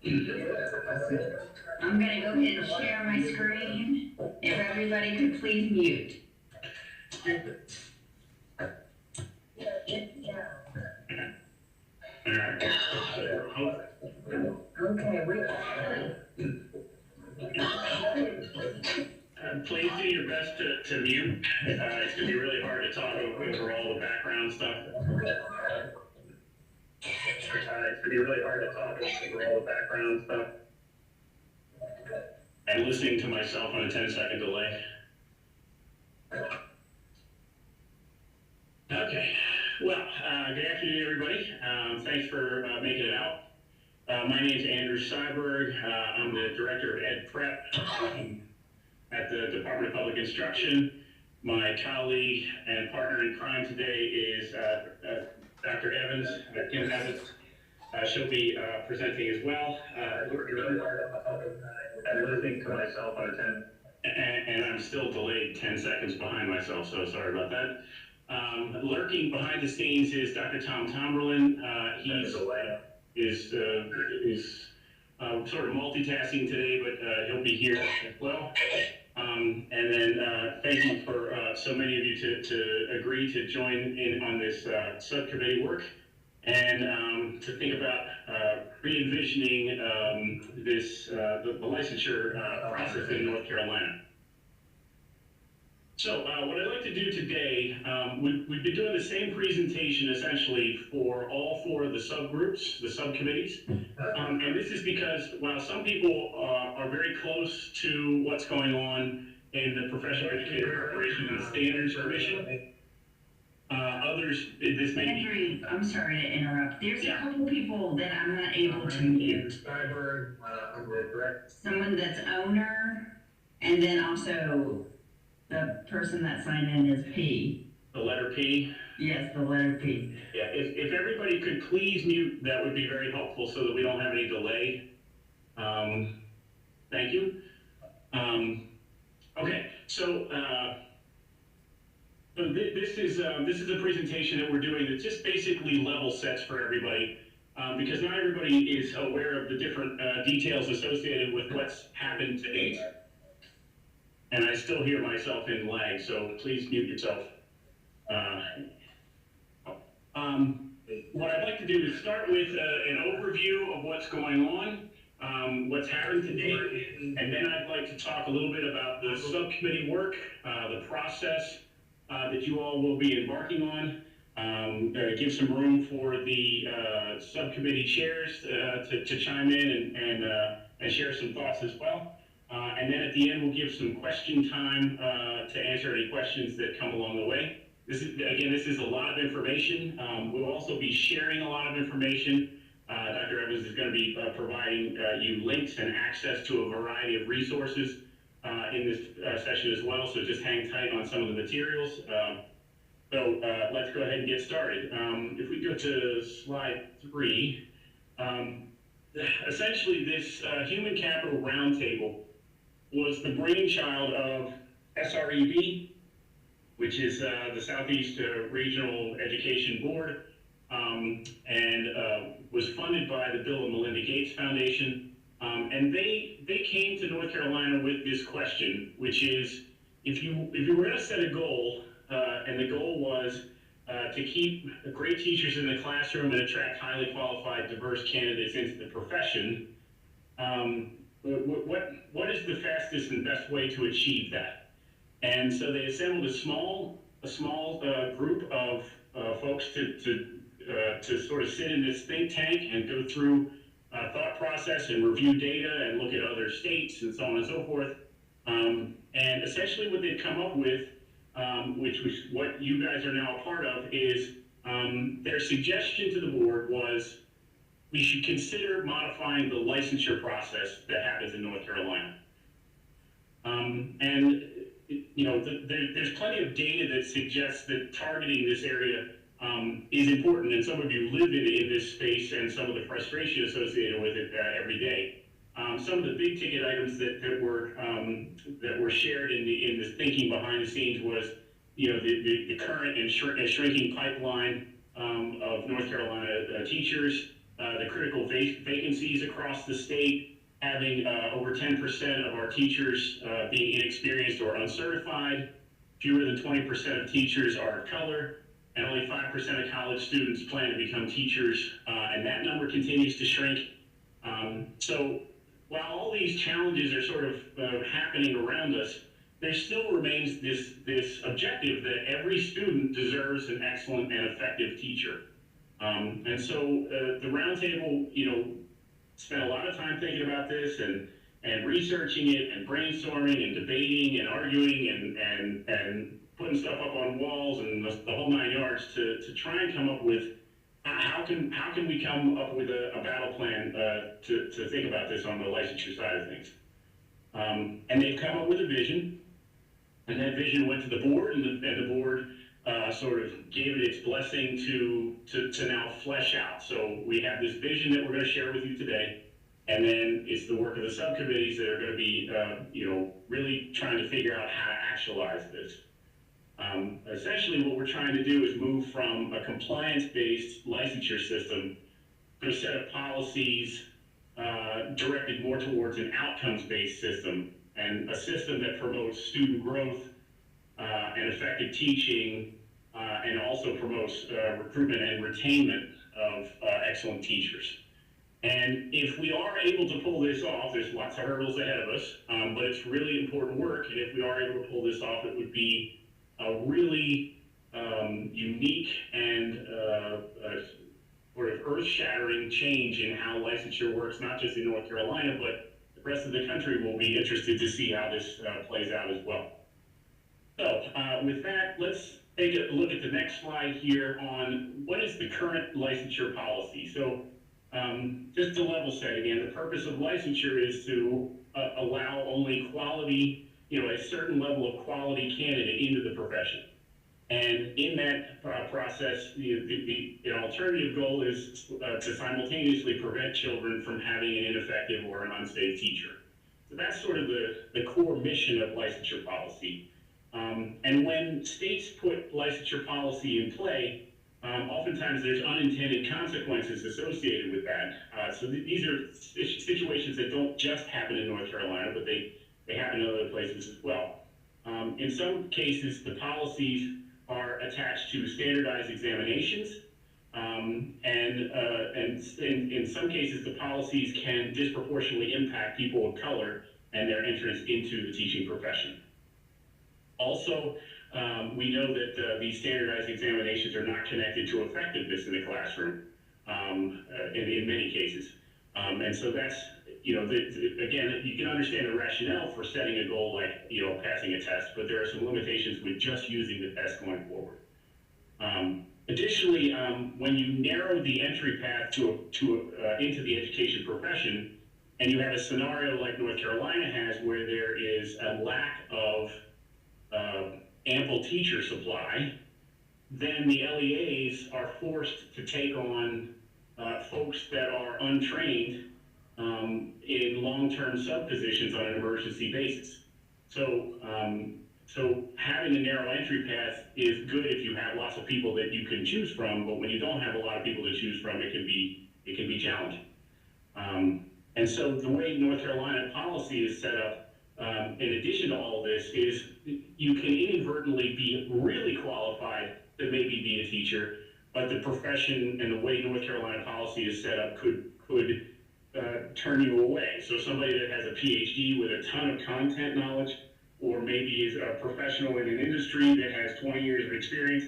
I'm going to go ahead and share my screen. If everybody could please mute. Okay, please do your best to mute. It's going to be really hard to talk over all the background stuff. It's going to be really hard to talk over all the background stuff. I'm listening to myself on a 10-second delay. Okay. Well, good afternoon, everybody. Thanks for making it out. My name is Andrew Seiberg. I'm the Director of Ed Prep at the Department of Public Instruction. My colleague and partner in crime today is Dr. Evans, Kim Evans. She'll be presenting as well. I'm listening to myself on a 10, and I'm still delayed 10 seconds behind myself, so sorry about that. Lurking behind the scenes is Dr. Tom Tomberlin. He is sort of multitasking today, but he'll be here as well. And then thank you for so many of you to agree to join in on this subcommittee work and to think about re-envisioning the licensure process in North Carolina. So what I'd like to do today, we've been doing the same presentation essentially for all four of the subgroups, the subcommittees. And this is because while some people are very close to what's going on in the Professional Educator Preparation and Standards Commission, others, this may be... I'm sorry to interrupt. There's a couple people that I'm not able to mute. Someone that's owner, and then also the person that signed in is P. The letter P? Yes, the letter P. Yeah, if everybody could please mute, that would be very helpful so that we don't have any delay. Thank you. Okay, so this is a presentation that we're doing that just basically level sets for everybody because not everybody is aware of the different details associated with what's happened to date. And I still hear myself in lag, so please mute yourself. What I'd like to do is start with an overview of what's going on, what's happened to date, and then I'd like to talk a little bit about the subcommittee work, the process that you all will be embarking on, give some room for the subcommittee chairs to chime in and share some thoughts as well. And then at the end, we'll give some question time to answer any questions that come along the way. This is a lot of information. We'll also be sharing a lot of information. Dr. Evans is going to be providing you links and access to a variety of resources in this session as well, so just hang tight on some of the materials. So let's go ahead and get started. If we go to slide 3, essentially this Human Capital Roundtable was the brainchild of SREB, which is the Southeast Regional Education Board, and was funded by the Bill and Melinda Gates Foundation. And they came to North Carolina with this question, which is, if you were going to set a goal, and the goal was to keep great teachers in the classroom and attract highly qualified, diverse candidates into the profession, what is the fastest and best way to achieve that? And so they assembled a small group of folks to sort of sit in this think tank and go through thought process and review data and look at other states and so on and so forth. And essentially what they've come up with, which was what you guys are now a part of, is their suggestion to the board was we should consider modifying the licensure process that happens in North Carolina. And you know, there's plenty of data that suggests that targeting this area is important, and some of you live in this space and some of the frustration associated with it every day. Some of the big ticket items that were shared in the thinking behind the scenes was, you know, the current and shrinking pipeline of North Carolina teachers, the critical vacancies across the state, having over 10% of our teachers being inexperienced or uncertified, fewer than 20% of teachers are of color, and only 5% of college students plan to become teachers, and that number continues to shrink. So while all these challenges are sort of happening around us, there still remains this objective that every student deserves an excellent and effective teacher. And so the Roundtable, spent a lot of time thinking about this and researching it and brainstorming and debating and arguing and putting stuff up on walls and the whole 9 yards to try and come up with how can we come up with a battle plan to think about this on the licensure side of things. And they've come up with a vision, and that vision went to the board, and the board sort of gave it its blessing to now flesh out. So we have this vision that we're going to share with you today, and then it's the work of the subcommittees that are going to be, really trying to figure out how to actualize this. Essentially, what we're trying to do is move from a compliance-based licensure system to a set of policies directed more towards an outcomes-based system, and a system that promotes student growth and effective teaching, and also promotes recruitment and retainment of excellent teachers. And if we are able to pull this off, there's lots of hurdles ahead of us, but it's really important work, and if we are able to pull this off, it would be a really unique and sort of earth-shattering change in how licensure works, not just in North Carolina, but the rest of the country will be interested to see how this plays out as well. So with that, let's take a look at the next slide here on what is the current licensure policy. So just to level set again, the purpose of licensure is to allow only quality, a certain level of quality candidate into the profession. And in that process, the alternative goal is to simultaneously prevent children from having an ineffective or an unsafe teacher. So that's sort of the core mission of licensure policy. And when states put licensure policy in play, oftentimes there's unintended consequences associated with that. So these are situations that don't just happen in North Carolina, but they happen in other places as well. In some cases, the policies are attached to standardized examinations, and in some cases, the policies can disproportionately impact people of color and their entrance into the teaching profession. Also, we know that these standardized examinations are not connected to effectiveness in the classroom in many cases. And so that's, again, you can understand the rationale for setting a goal like, passing a test, but there are some limitations with just using the test going forward. Additionally, when you narrow the entry path into the education profession, and you have a scenario like North Carolina has where there is a lack of ample teacher supply, then the LEAs are forced to take on folks that are untrained in long-term sub positions on an emergency basis. So, so having a narrow entry path is good if you have lots of people that you can choose from, but when you don't have a lot of people to choose from, it can be challenging. And so the way North Carolina policy is set up, in addition to all of this, is you can inadvertently be really qualified to maybe be a teacher, but the profession and the way North Carolina policy is set up could turn you away. So somebody that has a PhD with a ton of content knowledge, or maybe is a professional in an industry that has 20 years of experience,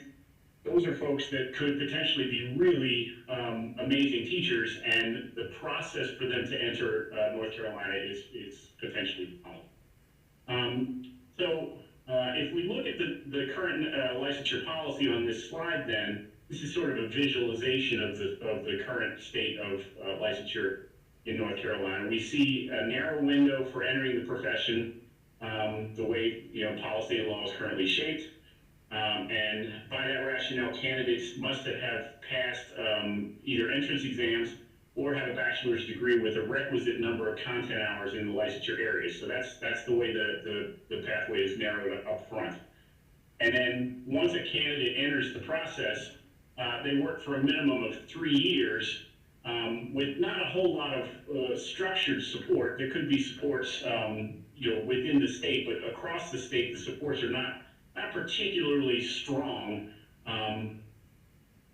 those are folks that could potentially be really amazing teachers, and the process for them to enter North Carolina is potentially long. So if we look at the current licensure policy on this slide, then this is sort of a visualization of the current state of licensure in North Carolina. We see a narrow window for entering the profession, the way policy and law is currently shaped. And by that rationale, candidates must have passed either entrance exams or have a bachelor's degree with a requisite number of content hours in the licensure area. So that's the way the pathway is narrowed up front. And then once a candidate enters the process, they work for a minimum of 3 years with not a whole lot of structured support. There could be supports, within the state, but across the state, the supports are not particularly strong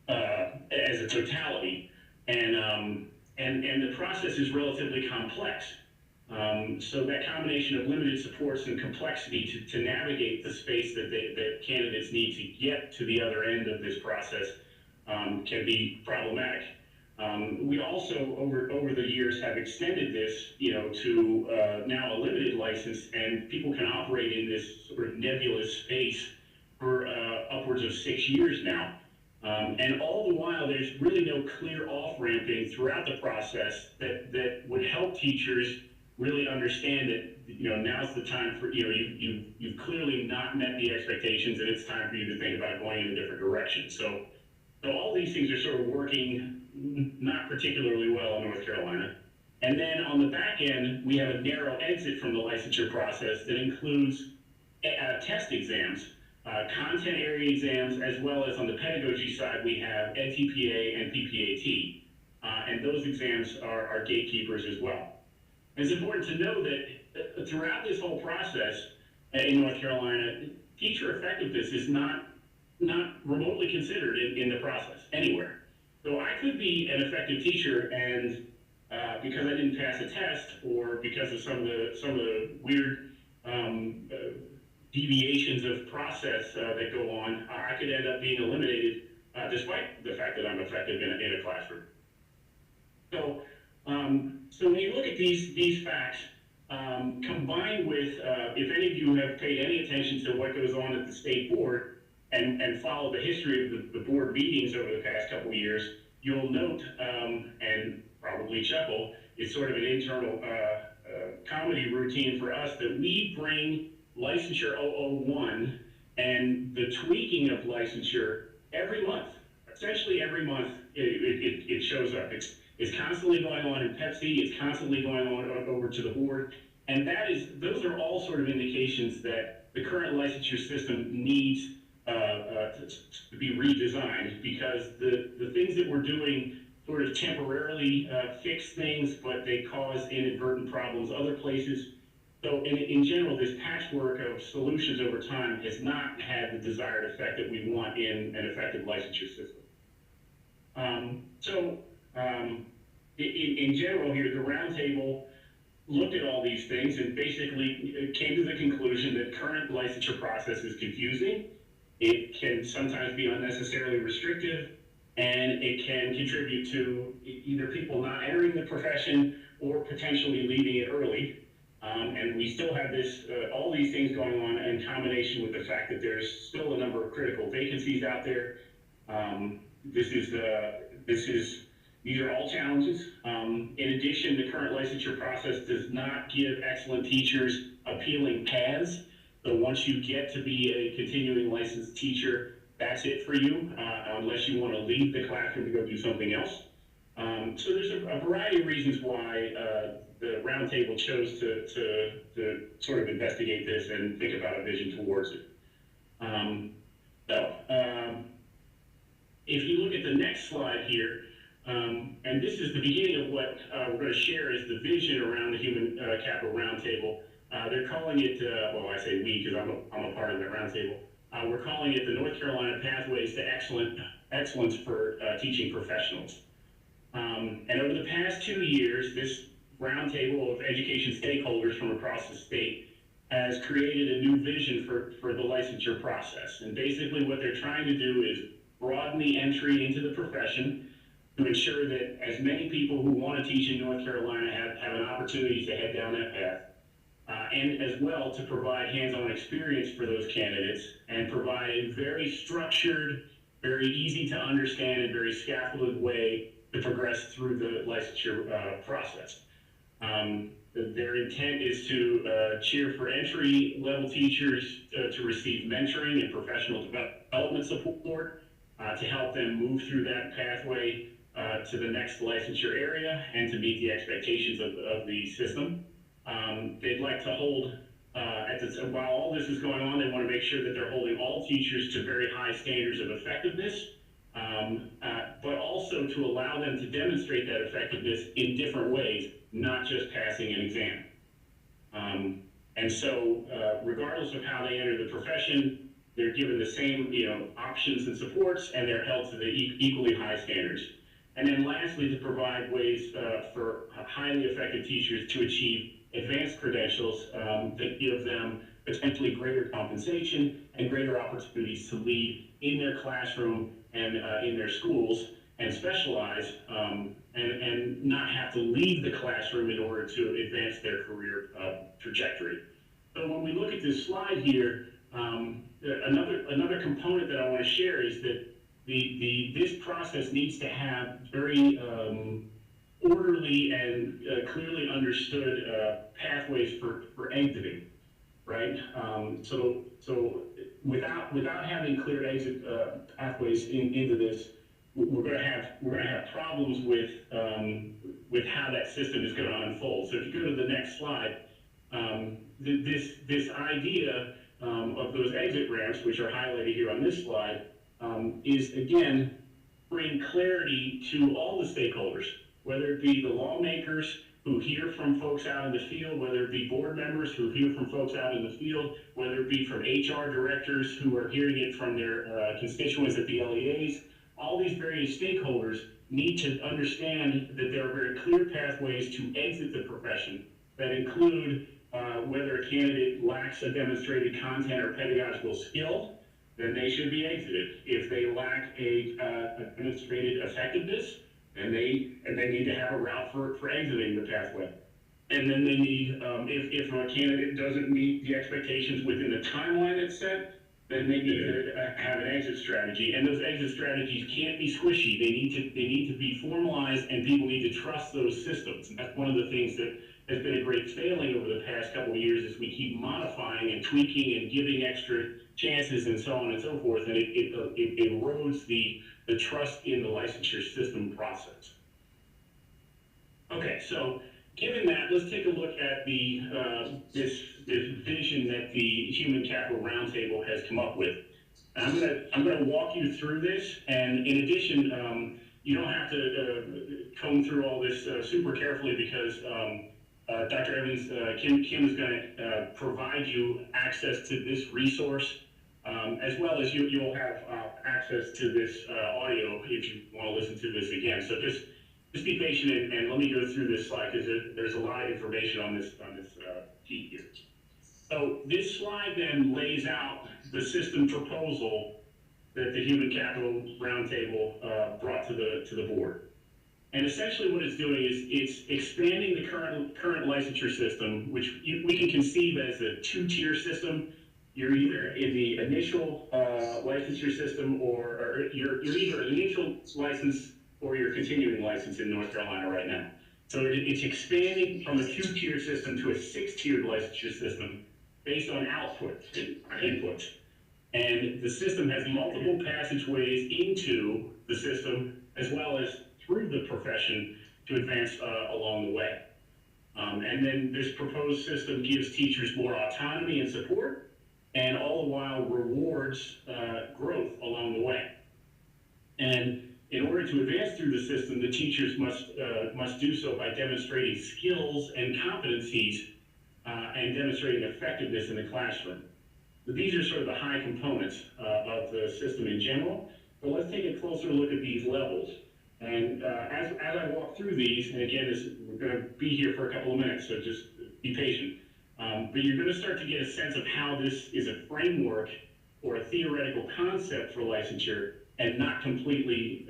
as a totality, and the process is relatively complex. So that combination of limited supports and complexity to navigate the space that candidates need to get to the other end of this process can be problematic. We also, over the years, have extended this, to now a limited license, and people can operate in this sort of nebulous space for upwards of 6 years now. And all the while, there's really no clear off-ramping throughout the process that would help teachers really understand that, now's the time for, you've clearly not met the expectations, and it's time for you to think about going in a different direction. So all these things are sort of working not particularly well in North Carolina. And then on the back end, we have a narrow exit from the licensure process that includes test exams, content area exams, as well as on the pedagogy side, we have NTPA and PPAT. And those exams are gatekeepers as well. It's important to know that throughout this whole process in North Carolina, teacher effectiveness is not remotely considered in the process anywhere. So I could be an effective teacher, and because I didn't pass a test, or because of some of the weird deviations of process that go on, I could end up being eliminated despite the fact that I'm effective in a classroom. So when you look at these facts, combined with, if any of you have paid any attention to what goes on at the state board and followed the history of the board meetings over the past couple of years, you'll note and probably chuckle, it's sort of an internal comedy routine for us that we bring Licensure 001 and the tweaking of licensure every month. Essentially every month it shows up. It's constantly going on in PEPSC, it's constantly going on over to the board, and those are all sort of indications that the current licensure system needs to be redesigned, because the things that we're doing sort of temporarily fix things, but they cause inadvertent problems other places. So in general, this patchwork of solutions over time has not had the desired effect that we want in an effective licensure system. In general here, the Roundtable looked at all these things and basically came to the conclusion that current licensure process is confusing. It can sometimes be unnecessarily restrictive, and it can contribute to either people not entering the profession or potentially leaving it early. And we still have all these things going on in combination with the fact that there's still a number of critical vacancies out there. These are all challenges. In addition, the current licensure process does not give excellent teachers appealing paths. So once you get to be a continuing licensed teacher, that's it for you, unless you want to leave the classroom to go do something else. So there's a variety of reasons why the Roundtable chose to sort of investigate this and think about a vision towards it. If you look at the next slide here, and this is the beginning of what we're going to share as the vision around the Human Capital Roundtable. They're calling it, well, I say we because I'm a part of that roundtable. We're calling it the North Carolina Pathways to Excellence for Teaching Professionals. And over the past 2 years, this roundtable of education stakeholders from across the state has created a new vision for the licensure process. And basically what they're trying to do is broaden the entry into the profession to ensure that as many people who want to teach in North Carolina have an opportunity to head down that path. And as well to provide hands-on experience for those candidates and provide a very structured, very easy to understand and very scaffolded way to progress through the licensure process. Their intent is to cheer for entry-level teachers to receive mentoring and professional development support to help them move through that pathway to the next licensure area and to meet the expectations of the system. They'd like to hold, while all this is going on, they want to make sure that they're holding all teachers to very high standards of effectiveness. but also to allow them to demonstrate that effectiveness in different ways, not just passing an exam. And so, regardless of how they enter the profession, they're given the same, options and supports, and they're held to the equally high standards. And then lastly, to provide ways for highly effective teachers to achieve advanced credentials that give them potentially greater compensation and greater opportunities to lead in their classroom and in their schools and specialize and not have to leave the classroom in order to advance their career trajectory. So when we look at this slide here, another component that I want to share is that this process needs to have very orderly and clearly understood pathways for exiting, right? So without having clear exit pathways into this, we're going to have problems with how that system is going to unfold. So if you go to the next slide, this idea of those exit ramps, which are highlighted here on this slide, is again bring clarity to all the stakeholders, whether it be the lawmakers who hear from folks out in the field, whether it be board members who hear from folks out in the field, whether it be from HR directors who are hearing it from their constituents at the LEAs. All these various stakeholders need to understand that there are very clear pathways to exit the profession that include whether a candidate lacks a demonstrated content or pedagogical skill, then they should be exited. If they lack a demonstrated effectiveness, then they need to have a route for exiting the pathway. And then they need, if a candidate doesn't meet the expectations within the timeline that's set, then they need to have an exit strategy. And those exit strategies can't be squishy. They need to be formalized, and people need to trust those systems. And that's one of the things that has been a great failing over the past couple of years, is we keep modifying and tweaking and giving extra chances and so on and so forth, and it erodes the trust in the licensure system process. Okay, so given that, let's take a look at this vision that the Human Capital Roundtable has come up with. And I'm gonna walk you through this, and in addition, you don't have to comb through all this super carefully, because Dr. Evans, Kim is going to provide you access to this resource, as well as you'll have access to this audio if you want to listen to this again. So just be patient and let me go through this slide, because there's a lot of information on this sheet here. So this slide then lays out the system proposal that the Human Capital Roundtable brought to the board. And essentially what it's doing is it's expanding the current licensure system, which we can conceive as a two-tier system. You're either in the initial licensure system, or you're either an initial license or you're continuing license in North Carolina right now. So it's expanding from a two-tier system to a six-tiered licensure system based on output and inputs. And the system has multiple passageways into the system, as well as through the profession, to advance along the way. And then this proposed system gives teachers more autonomy and support, and all the while rewards growth along the way. And in order to advance through the system, the teachers must do so by demonstrating skills and competencies and demonstrating effectiveness in the classroom. But these are sort of the high components of the system in general. But let's take a closer look at these levels. And as I walk through these, and again, we're going to be here for a couple of minutes, so just be patient. But you're going to start to get a sense of how this is a framework or a theoretical concept for licensure, and not completely,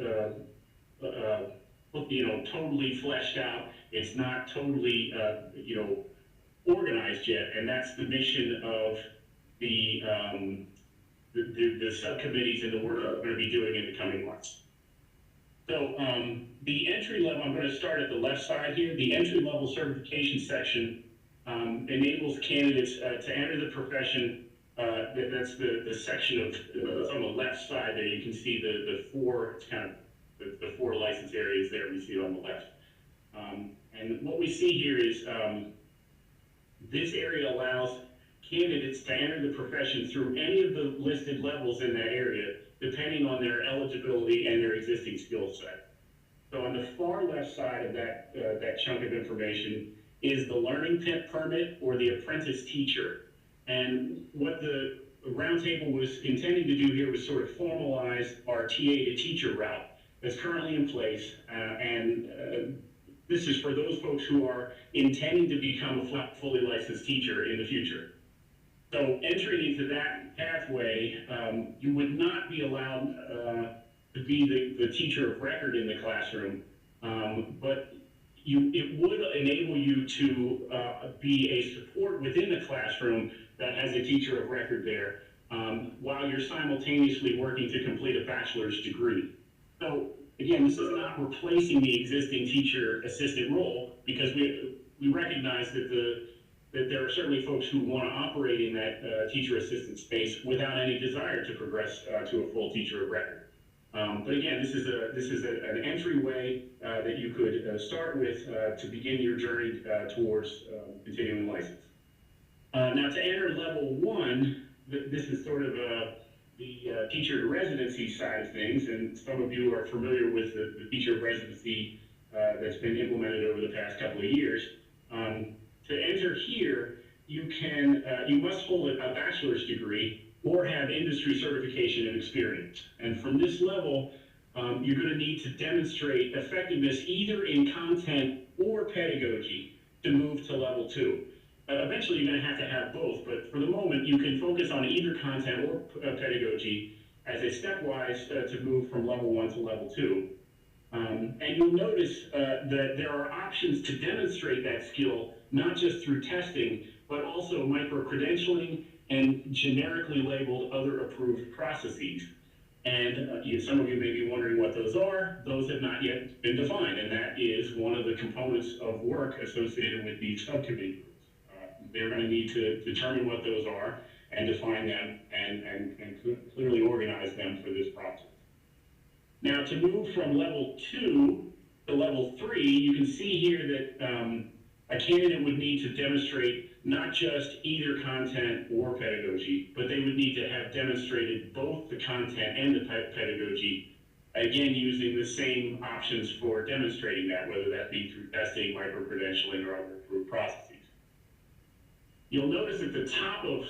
totally fleshed out. It's not totally, organized yet, and that's the mission of the subcommittees and the work we're going to be doing in the coming months. So the entry level, I'm going to start at the left side here. The entry level certification section enables candidates to enter the profession. That's the section of, it's on the left side there. You can see the four, it's kind of the four license areas there. We see it on the left. And what we see here is this area allows candidates to enter the profession through any of the listed levels in that area, depending on their eligibility and their existing skill set. So on the far left side of that chunk of information is the learning permit or the apprentice teacher. And what the Roundtable was intending to do here was sort of formalize our TA to teacher route that's currently in place. This is for those folks who are intending to become a fully licensed teacher in the future. So entering into that pathway, you would not be allowed to be the teacher of record in the classroom, but it would enable you to be a support within the classroom that has a teacher of record there, while you're simultaneously working to complete a bachelor's degree. So again, this is not replacing the existing teacher assistant role, because we recognize that there are certainly folks who want to operate in that teacher assistant space without any desire to progress to a full teacher of record. But again, this is an entryway that you could start with to begin your journey towards continuing license. Now, to enter level 1, this is sort of the teacher to residency side of things, and some of you are familiar with the teacher of residency that's been implemented over the past couple of years. To enter here, you must hold a bachelor's degree or have industry certification and experience. And from this level, you're going to need to demonstrate effectiveness either in content or pedagogy to move to level 2. Eventually, you're going to have both, but for the moment, you can focus on either content or pedagogy as a stepwise to move from level 1 to level 2. And you'll notice that there are options to demonstrate that skill, not just through testing, but also micro-credentialing and generically labeled other approved processes. And some of you may be wondering what those are. Those have not yet been defined, and that is one of the components of work associated with these subcommittee groups. They're going to need to determine what those are and define them and clearly organize them for this process. Now, to move from level 2 to level 3, you can see here that a candidate would need to demonstrate not just either content or pedagogy, but they would need to have demonstrated both the content and the pedagogy, again, using the same options for demonstrating that, whether that be through testing, micro-credentialing, or other approved processes. You'll notice at the top of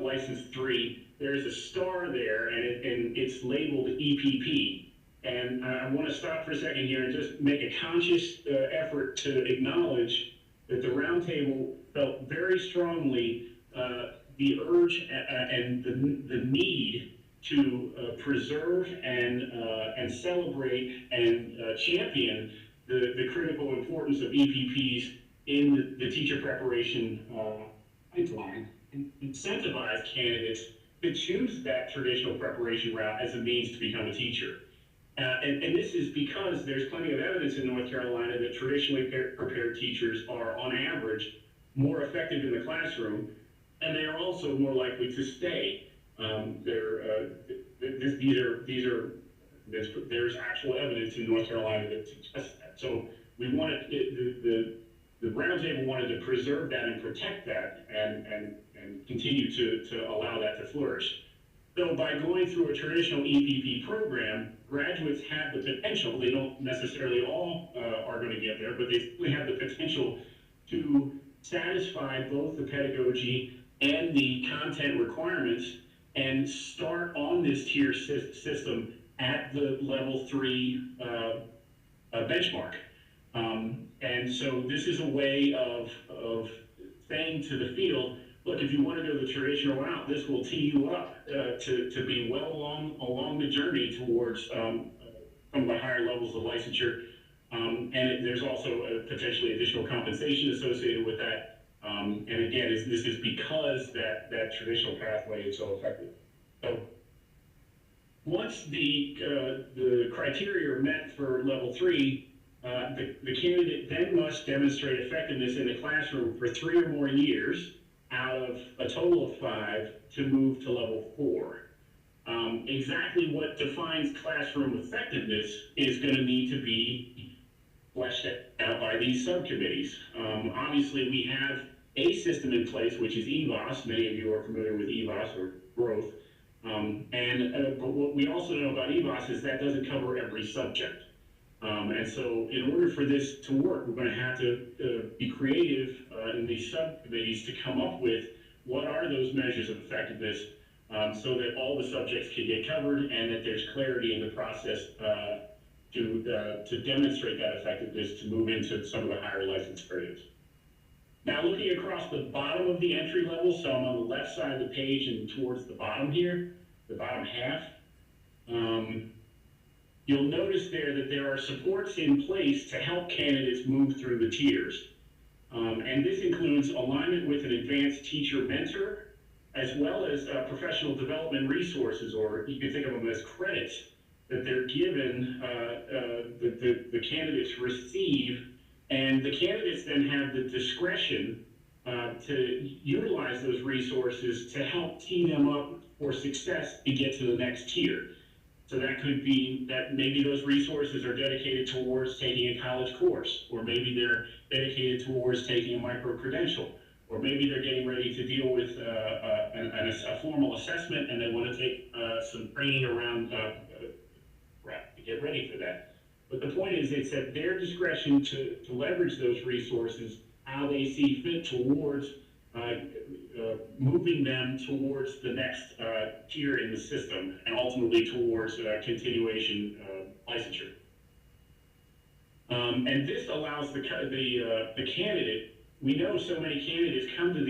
License 3, there's a star there, and it's labeled EPP. And I want to stop for a second here and just make a conscious effort to acknowledge that the Roundtable felt very strongly the urge and the need to preserve and celebrate and champion the critical importance of EPPs in the teacher preparation pipeline, and incentivize candidates to choose that traditional preparation route as a means to become a teacher. And this is because there's plenty of evidence in North Carolina that traditionally prepared teachers are, on average, more effective in the classroom, and they are also more likely to stay. There's actual evidence in North Carolina that suggests that. So we wanted the Roundtable wanted to preserve that and protect that, and continue to allow that to flourish. So by going through a traditional EPP program, graduates have the potential, they don't necessarily all are going to get there, but they certainly have the potential to satisfy both the pedagogy and the content requirements and start on this tier system at the level 3 benchmark. And so this is a way of saying to the field, look, if you want to go the traditional route, this will tee you up to be well along the journey towards some of the higher levels of licensure. And there's also potentially additional compensation associated with that. And again, this is because that traditional pathway is so effective. So once the criteria are met for level 3, the candidate then must demonstrate effectiveness in the classroom for 3 or more years out of a total of 5 to move to level 4. Exactly what defines classroom effectiveness is going to need to be fleshed out by these subcommittees. Obviously, we have a system in place, which is EVOS. Many of you are familiar with EVOS or growth. But what we also know about EBOS is that doesn't cover every subject. And so in order for this to work, we're going to have to be creative in these subcommittees to come up with what are those measures of effectiveness so that all the subjects can get covered and that there's clarity in the process to demonstrate that effectiveness to move into some of the higher license grades. Now looking across the bottom of the entry level, so I'm on the left side of the page and towards the bottom here, the bottom half, you'll notice there that there are supports in place to help candidates move through the tiers. And this includes alignment with an advanced teacher mentor, as well as professional development resources, or you can think of them as credits, that they're given, the candidates receive, and the candidates then have the discretion to utilize those resources to help tee them up for success to get to the next tier. So that could be that maybe those resources are dedicated towards taking a college course, or maybe they're dedicated towards taking a micro-credential, or maybe they're getting ready to deal with a formal assessment and they want to take some training around to get ready for that. But the point is, it's at their discretion to leverage those resources how they see fit towards moving them towards the next tier in the system and ultimately towards continuation licensure. And this allows the candidate. We know so many candidates come to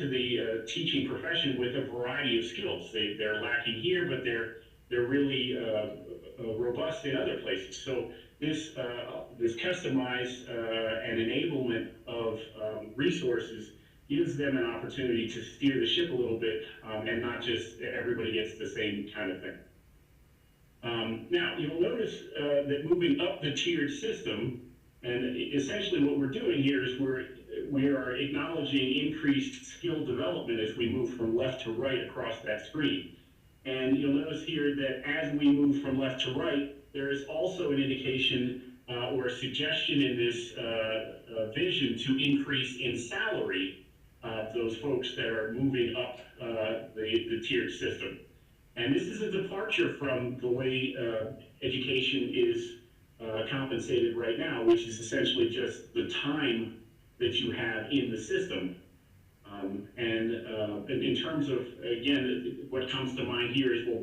the teaching profession with a variety of skills. They're lacking here, but they're really robust in other places. So this customized and enablement of resources gives them an opportunity to steer the ship a little bit and not just everybody gets the same kind of thing. Now, you'll notice that moving up the tiered system, and essentially what we're doing here is we are acknowledging increased skill development as we move from left to right across that screen. And you'll notice here that as we move from left to right, there is also an indication or a suggestion in this vision to increase in salary those folks that are moving up the tiered system. And this is a departure from the way education is compensated right now, which is essentially just the time that you have in the system. And in terms of, again, what comes to mind here is, well,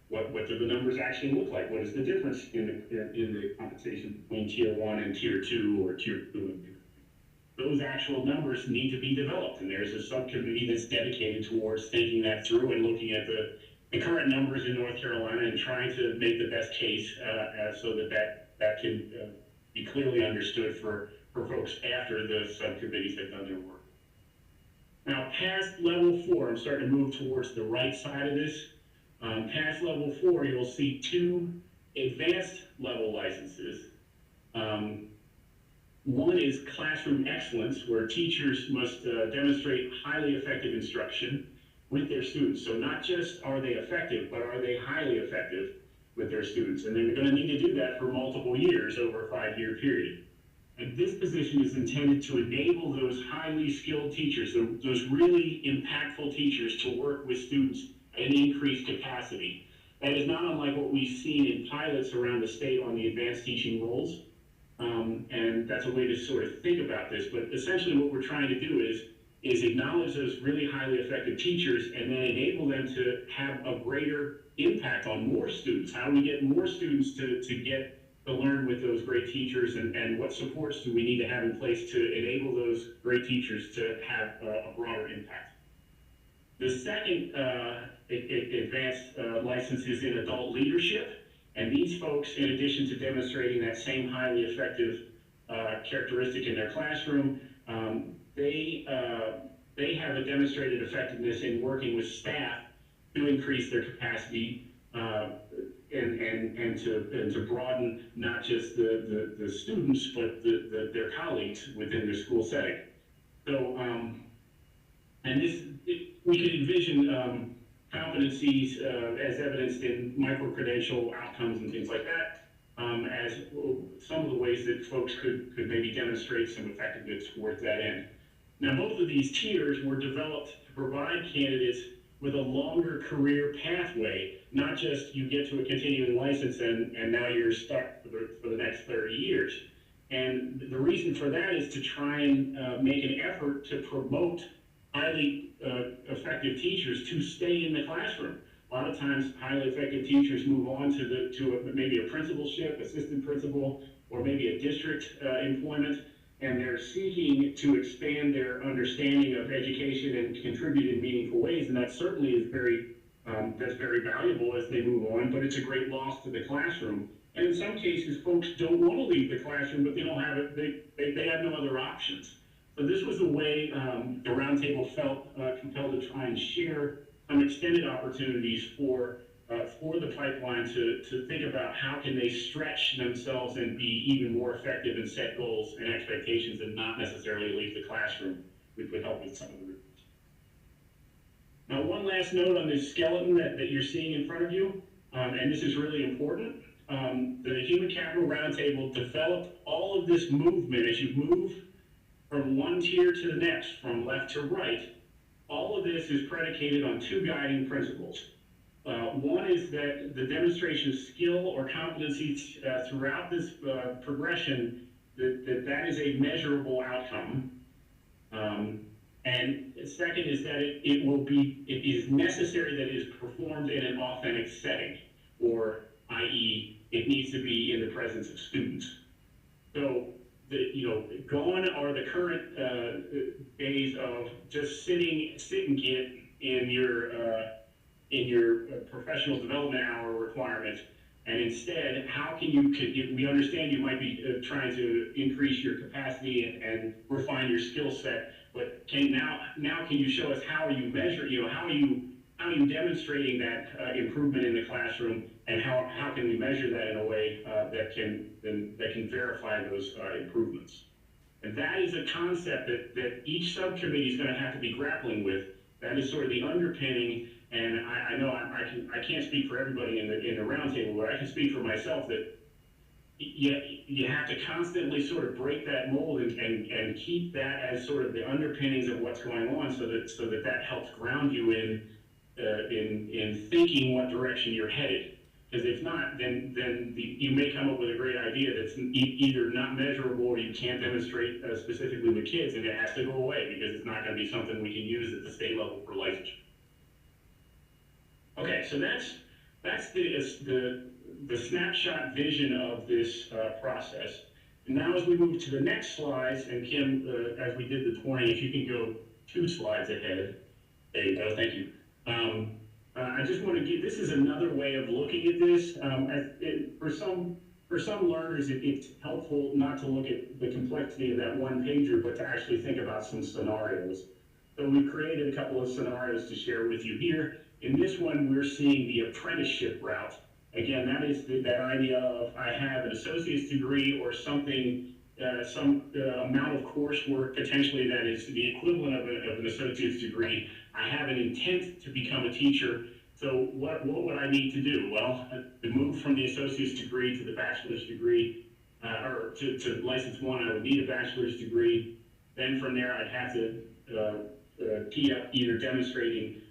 what do the numbers actually look like? What is the difference in the compensation between tier 1 and tier 2 or tier 2? Those actual numbers need to be developed, and there's a subcommittee that's dedicated towards thinking that through and looking at the current numbers in North Carolina and trying to make the best case so that can be clearly understood for folks after the subcommittees have done their work. Now, past level 4, I'm starting to move towards the right side of this. Past level 4, you'll see 2 advanced level licenses. One is classroom excellence, where teachers must demonstrate highly effective instruction with their students. So not just are they effective, but are they highly effective with their students? And they're going to need to do that for multiple years over a 5-year period. And this position is intended to enable those highly skilled teachers, those really impactful teachers, to work with students at an increased capacity. That is not unlike what we've seen in pilots around the state on the advanced teaching roles. And that's a way to sort of think about this. But essentially what we're trying to do is acknowledge those really highly effective teachers and then enable them to have a greater impact on more students. How do we get more students to learn with those great teachers, and what supports do we need to have in place to enable those great teachers to have a broader impact? The second advanced license is in adult leadership. And these folks, in addition to demonstrating that same highly effective characteristic in their classroom, they have a demonstrated effectiveness in working with staff to increase their capacity and to broaden not just the students, but their colleagues within their school setting. So, and we can envision competencies as evidenced in micro-credential outcomes and things like that as some of the ways that folks could maybe demonstrate some effectiveness towards that end. Now, both of these tiers were developed to provide candidates with a longer career pathway, not just you get to a continuing license and now you're stuck for the next 30 years. And the reason for that is to try and make an effort to promote highly effective teachers to stay in the classroom. A lot of times, highly effective teachers move on to maybe a principalship, assistant principal, or maybe a district employment, and they're seeking to expand their understanding of education and contribute in meaningful ways, and that certainly is that's very valuable as they move on, but it's a great loss to the classroom. And in some cases, folks don't want to leave the classroom, but they don't have it, they have no other options. So this was a way the Roundtable felt compelled to try and share some extended opportunities for the pipeline to think about how can they stretch themselves and be even more effective and set goals and expectations and not necessarily leave the classroom, which would help with some of the results. Now, one last note on this skeleton that you're seeing in front of you, and this is really important. The Human Capital Roundtable developed all of this movement as you move from one tier to the next, from left to right. All of this is predicated on two guiding principles. One is that the demonstration of skill or competency throughout this progression, that is a measurable outcome. And second is that it is necessary that it is performed in an authentic setting, or i.e., it needs to be in the presence of students. So, gone are the current days of just sit and get in your professional development hour requirements, and instead, how can we understand you might be trying to increase your capacity and refine your skill set, but now can you show us how you measure, how are you demonstrating that improvement in the classroom, and how can we measure that in a way that can verify those improvements? And that is a concept that each subcommittee is going to have to be grappling with. That is sort of the underpinning, and I know I can't speak for everybody in the roundtable, but I can speak for myself that you have to constantly sort of break that mold and keep that as sort of the underpinnings of what's going on, so that helps ground you in thinking what direction you're headed. Because if not, then you may come up with a great idea that's either not measurable or you can't demonstrate specifically with kids, and it has to go away because it's not going to be something we can use at the state level for licensure. Okay, so that's the snapshot vision of this process. And now as we move to the next slides, and Kim, as we did the 20, if you can go 2 slides ahead. There you go, thank you. I just want to give, this is another way of looking at this. For some learners, it's helpful not to look at the complexity of that one pager, but to actually think about some scenarios. So we've created a couple of scenarios to share with you here. In this one, we're seeing the apprenticeship route. Again, that is that idea of I have an associate's degree or something, some amount of coursework potentially that is the equivalent of an associate's degree. I have an intent to become a teacher. So what would I need to do? Well, to move from the associate's degree to the bachelor's degree, or to license 1, I would need a bachelor's degree. Then from there, I'd have to tee up either demonstrating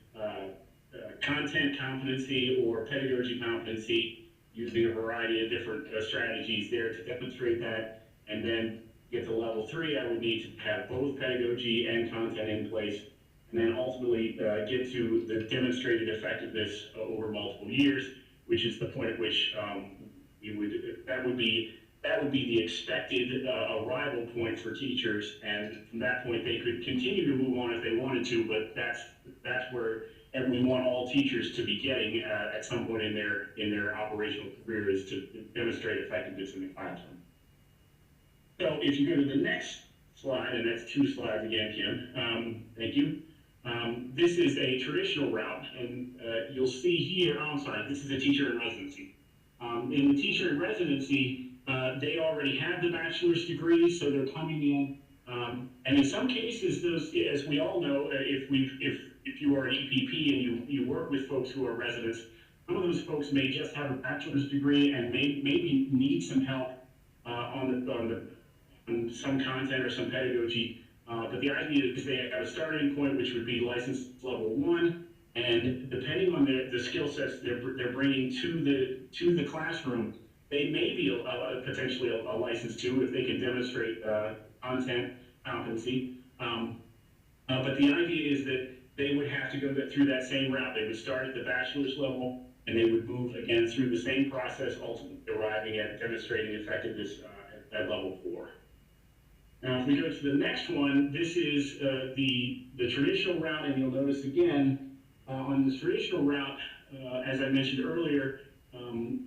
content competency or pedagogy competency, using a variety of different strategies there to demonstrate that. And then get to level 3, I would need to have both pedagogy and content in place. And then ultimately get to the demonstrated effectiveness over multiple years, which is the point at which that would be the expected arrival point for teachers, and from that point they could continue to move on if they wanted to, but that's where we want all teachers to be getting at some point in their operational career, is to demonstrate effectiveness in the classroom. So if you go to the next slide, and that's 2 slides again, Kim, thank you. This is a traditional route, and you'll see here, oh, I'm sorry, this is a teacher in residency. In the teacher in residency, they already have the bachelor's degree, so they're coming in. And in some cases, those, as we all know, if you are an EPP and you work with folks who are residents, some of those folks may just have a bachelor's degree and maybe need some help on some content or some pedagogy. But the idea is they have a starting point, which would be license level 1, And depending on the skill sets they're bringing to the classroom, they may be potentially a license too if they can demonstrate content competency. But the idea is that they would have to go through that same route. They would start at the bachelor's level, and they would move again through the same process, ultimately arriving at demonstrating effectiveness at level 4. Now, if we go to the next one, this is the traditional route, and you'll notice again on this traditional route, as I mentioned earlier,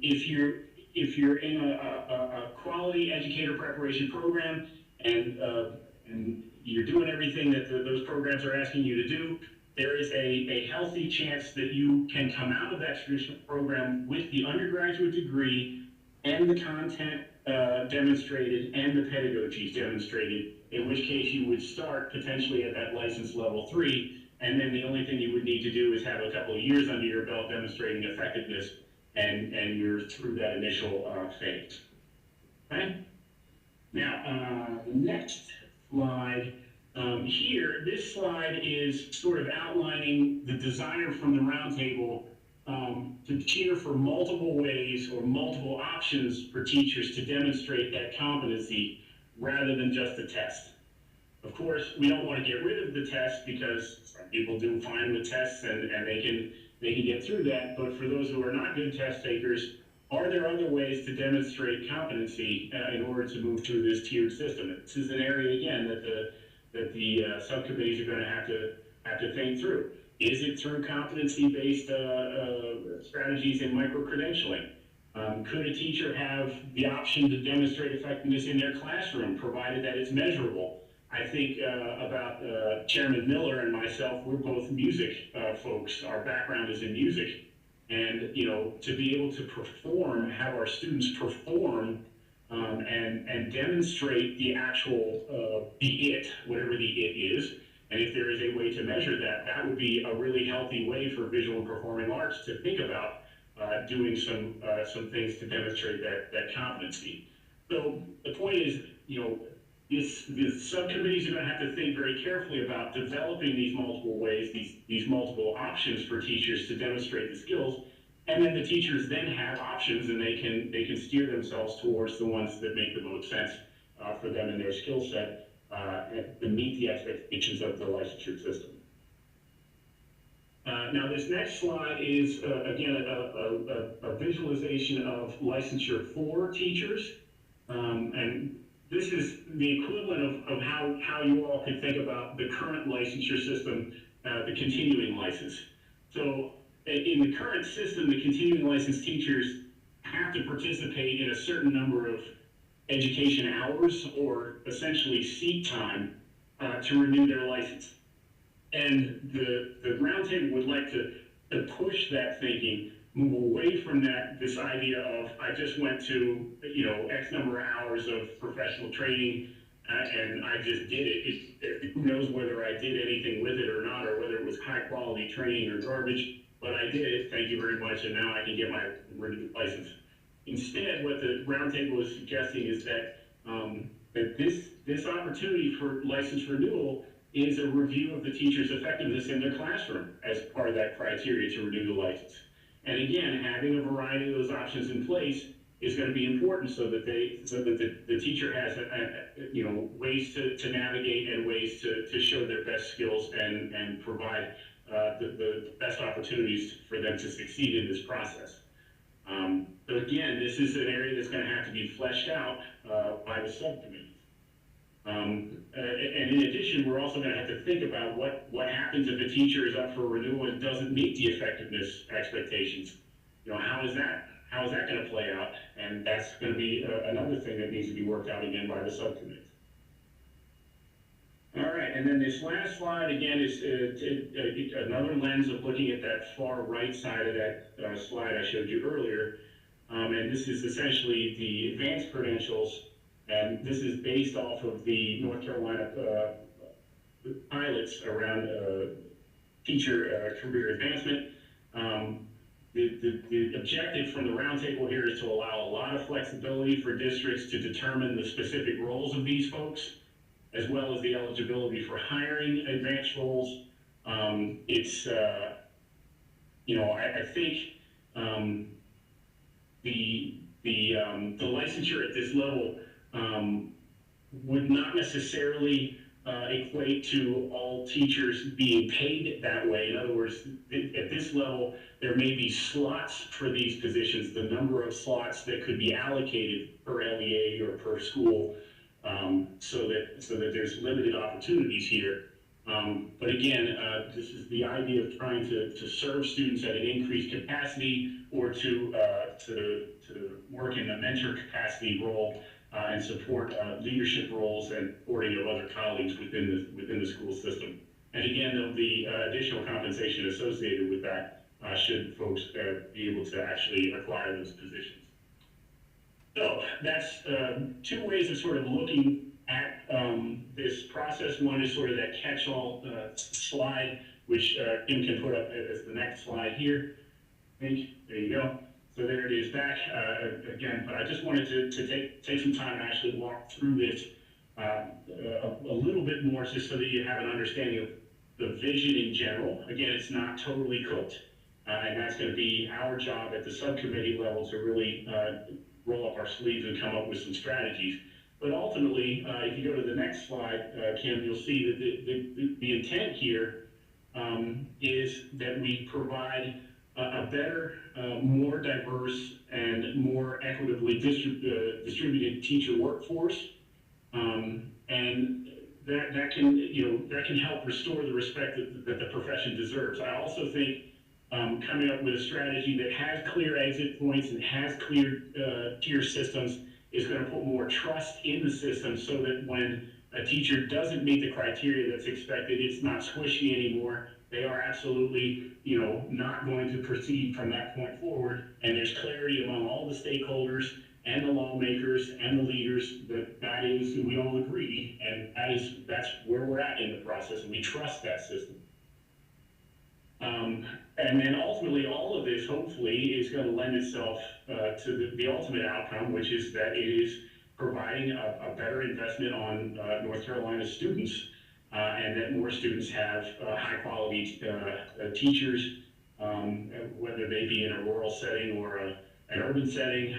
if you're in a quality educator preparation program and you're doing everything that those programs are asking you to do, there is a healthy chance that you can come out of that traditional program with the undergraduate degree and the content demonstrated and the pedagogies demonstrated, in which case you would start potentially at that license level 3, and then the only thing you would need to do is have a couple of years under your belt demonstrating effectiveness, and you're through that initial phase. Okay? Now, the next slide here, this slide is sort of outlining the desire from the roundtable to cheer for multiple ways or multiple options for teachers to demonstrate that competency rather than just a test. Of course, we don't want to get rid of the test because some people do fine with tests and they can get through that, but for those who are not good test takers, are there other ways to demonstrate competency in order to move through this tiered system? This is an area, again, that the subcommittees are going to have to think through. Is it through competency-based strategies in micro-credentialing? Could a teacher have the option to demonstrate effectiveness in their classroom, provided that it's measurable? I think about Chairman Miller and myself, we're both music folks. Our background is in music. And, you know, to be able to perform, have our students perform and demonstrate the actual, the it, whatever the it is, and if there is a way to measure that, that would be a really healthy way for visual and performing arts to think about doing some things to demonstrate that competency. So the point is, you know, the subcommittees are going to have to think very carefully about developing these multiple ways, these multiple options for teachers to demonstrate the skills, and then the teachers then have options, and they can steer themselves towards the ones that make the most sense for them and their skill set to meet the expectations of the licensure system. Now, this next slide is again a visualization of licensure for teachers, and this is the equivalent of how you all could think about the current licensure system, the continuing license. So in the current system, the continuing license teachers have to participate in a certain number of education hours or essentially seat time to renew their license. And the Roundtable would like to push that thinking, move away from this idea of I just went to, you know, X number of hours of professional training and I just did it. Who knows whether I did anything with it or not, or whether it was high quality training or garbage, but I did it, thank you very much, and now I can get my renewed license. Instead, what the Roundtable is suggesting is that that this opportunity for license renewal is a review of the teacher's effectiveness in their classroom as part of that criteria to renew the license. And again, having a variety of those options in place is going to be important so that the teacher has you know, ways to navigate and ways to show their best skills and provide the best opportunities for them to succeed in this process. So again, this is an area that's going to have to be fleshed out by the subcommittee. And in addition, we're also going to have to think about what happens if a teacher is up for renewal and doesn't meet the effectiveness expectations. You know, how is that going to play out? And that's going to be another thing that needs to be worked out again by the subcommittee. All right, and then this last slide again is another lens of looking at that far right side of that slide I showed you earlier. And this is essentially the advanced credentials. And this is based off of the North Carolina pilots around teacher career advancement. The objective from the Roundtable here is to allow a lot of flexibility for districts to determine the specific roles of these folks, as well as the eligibility for hiring advanced roles. I think the licensure at this level would not necessarily equate to all teachers being paid that way. In other words, at this level, there may be slots for these positions, the number of slots that could be allocated per LEA or per school, so that there's limited opportunities here. But again, this is the idea of trying to serve students at an increased capacity, or to work in a mentor capacity role, and support leadership roles and supporting of other colleagues within the school system. And again, there'll be additional compensation associated with that, should folks be able to actually acquire those positions. So that's two ways of sort of looking at this process. One is sort of that catch-all slide, which Kim can put up as the next slide here. I think, there you go. So there it is back again, but I just wanted to take some time and actually walk through this a little bit more, just so that you have an understanding of the vision in general. Again, it's not totally cooked, and that's going to be our job at the subcommittee level to really roll up our sleeves and come up with some strategies. But ultimately, if you go to the next slide, Kim, you'll see that the intent here is that we provide a better, more diverse, and more equitably distributed teacher workforce, and that can help restore the respect that the profession deserves. I also think coming up with a strategy that has clear exit points and has clear tier systems is going to put more trust in the system, so that when a teacher doesn't meet the criteria that's expected, it's not squishy anymore. They are absolutely, not going to proceed from that point forward. And there's clarity among all the stakeholders and the lawmakers and the leaders that is, we all agree, and that's where we're at in the process, and we trust that system. And then ultimately, all of this hopefully is going to lend itself to the ultimate outcome, which is that it is providing a better investment on North Carolina students, and that more students have high quality teachers, whether they be in a rural setting or an urban setting.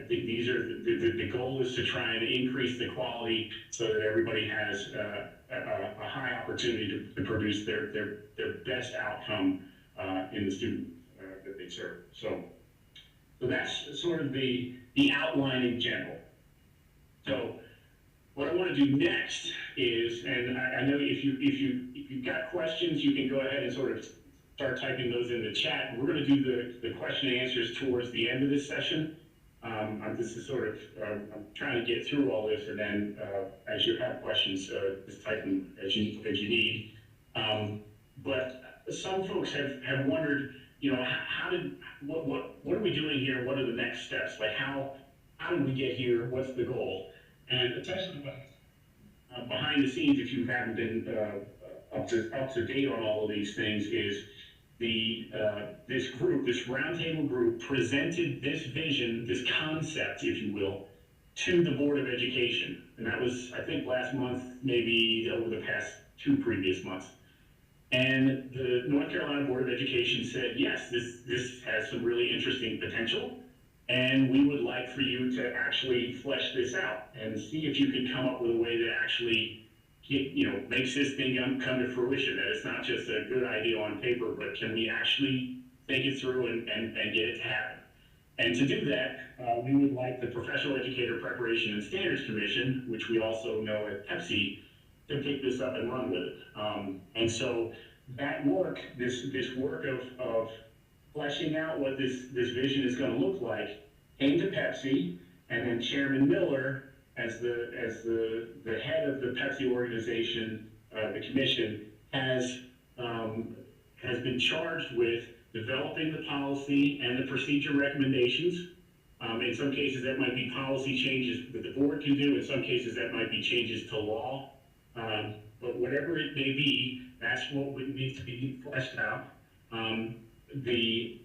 These are the goal is to try and increase the quality, so that everybody has a high opportunity to produce their best outcome in the student that they serve. So that's sort of the outline in general. So what I want to do next is, and I know if you've got questions, you can go ahead and sort of start typing those in the chat. We're going to do the question and answers towards the end of this session. This is sort of, I'm trying to get through all this, and then as you have questions, just type them as you need. But some folks have wondered, what are we doing here? What are the next steps? Like how did we get here? What's the goal? And essentially, behind the scenes, if you haven't been up to date on all of these things, is this roundtable group presented this vision, this concept, if you will, to the Board of Education. And that was, I think, last month, maybe over the past 2 previous months. And the North Carolina Board of Education said, yes, this has some really interesting potential, and we would like for you to actually flesh this out and see if you can come up with a way that actually makes this thing come to fruition, that it's not just a good idea on paper, but can we actually think it through and get it to happen. And to do that, we would like the Professional Educator Preparation and Standards Commission, which we also know at PEPSC, to pick this up and run with it. And so that work, this work of fleshing out what this vision is going to look like, came to PEPSC, and then Chairman Miller, as the head of the PEPSC organization, the commission, has been charged with developing the policy and the procedure recommendations. In some cases, that might be policy changes that the board can do. In some cases, that might be changes to law. But whatever it may be, that's what needs to be fleshed out. The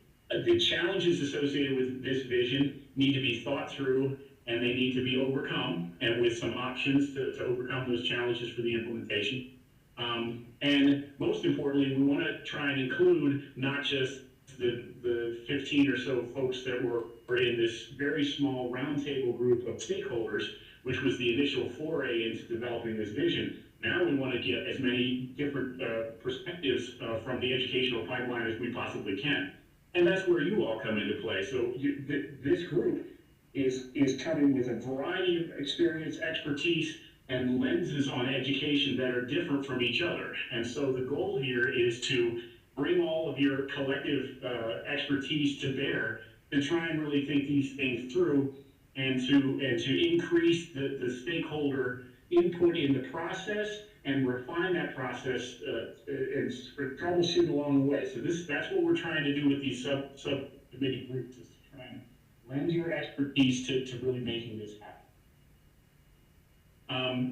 challenges associated with this vision need to be thought through, and they need to be overcome, and with some options to overcome those challenges for the implementation. And most importantly, we want to try and include not just the 15 or so folks that were in this very small roundtable group of stakeholders, which was the initial foray into developing this vision. Now we want to get as many different perspectives from the educational pipeline as we possibly can. And that's where you all come into play. So this group is coming with a variety of experience, expertise, and lenses on education that are different from each other. And so the goal here is to bring all of your collective expertise to bear to try and really think these things through and to increase the stakeholder input in the process and refine that process and troubleshoot along the way. So that's what we're trying to do with these subcommittee groups, is to try and lend your expertise to really making this happen.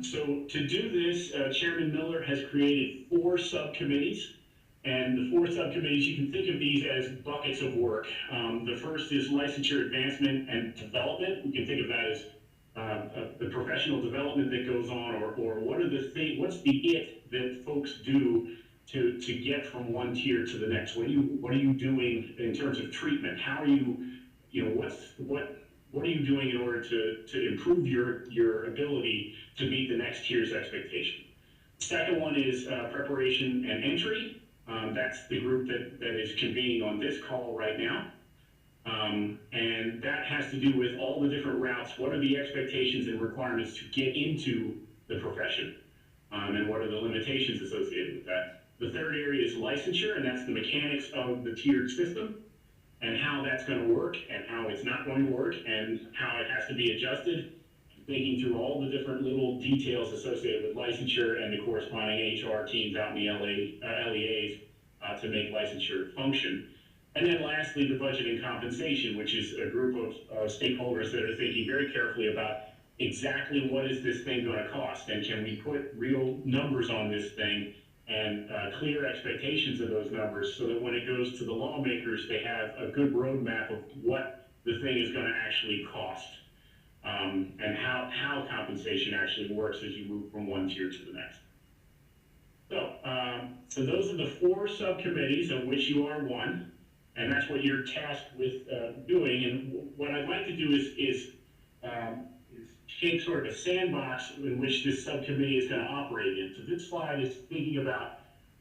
So to do this, Chairman Miller has created 4 subcommittees. And the 4 subcommittees, you can think of these as buckets of work. The first is licensure advancement and development. We can think of that as the professional development that goes on, or what's the it that folks do to get from one tier to the next? What are you doing in terms of treatment? How are what are you doing in order to improve your ability to meet the next tier's expectation? Second one is preparation and entry. That's the group that is convening on this call right now. And that has to do with all the different routes. What are the expectations and requirements to get into the profession? And what are the limitations associated with that? The third area is licensure, and that's the mechanics of the tiered system and how that's going to work and how it's not going to work and how it has to be adjusted. Thinking through all the different little details associated with licensure and the corresponding HR teams out in the LEAs to make licensure function. And then lastly, the budget and compensation, which is a group of stakeholders that are thinking very carefully about exactly what is this thing going to cost, and can we put real numbers on this thing and clear expectations of those numbers so that when it goes to the lawmakers, they have a good roadmap of what the thing is going to actually cost. And how compensation actually works as you move from one tier to the next. So those are the 4 subcommittees of which you are one, and that's what you're tasked with doing. And what I'd like to do is shape sort of a sandbox in which this subcommittee is going to operate in. So this slide is thinking about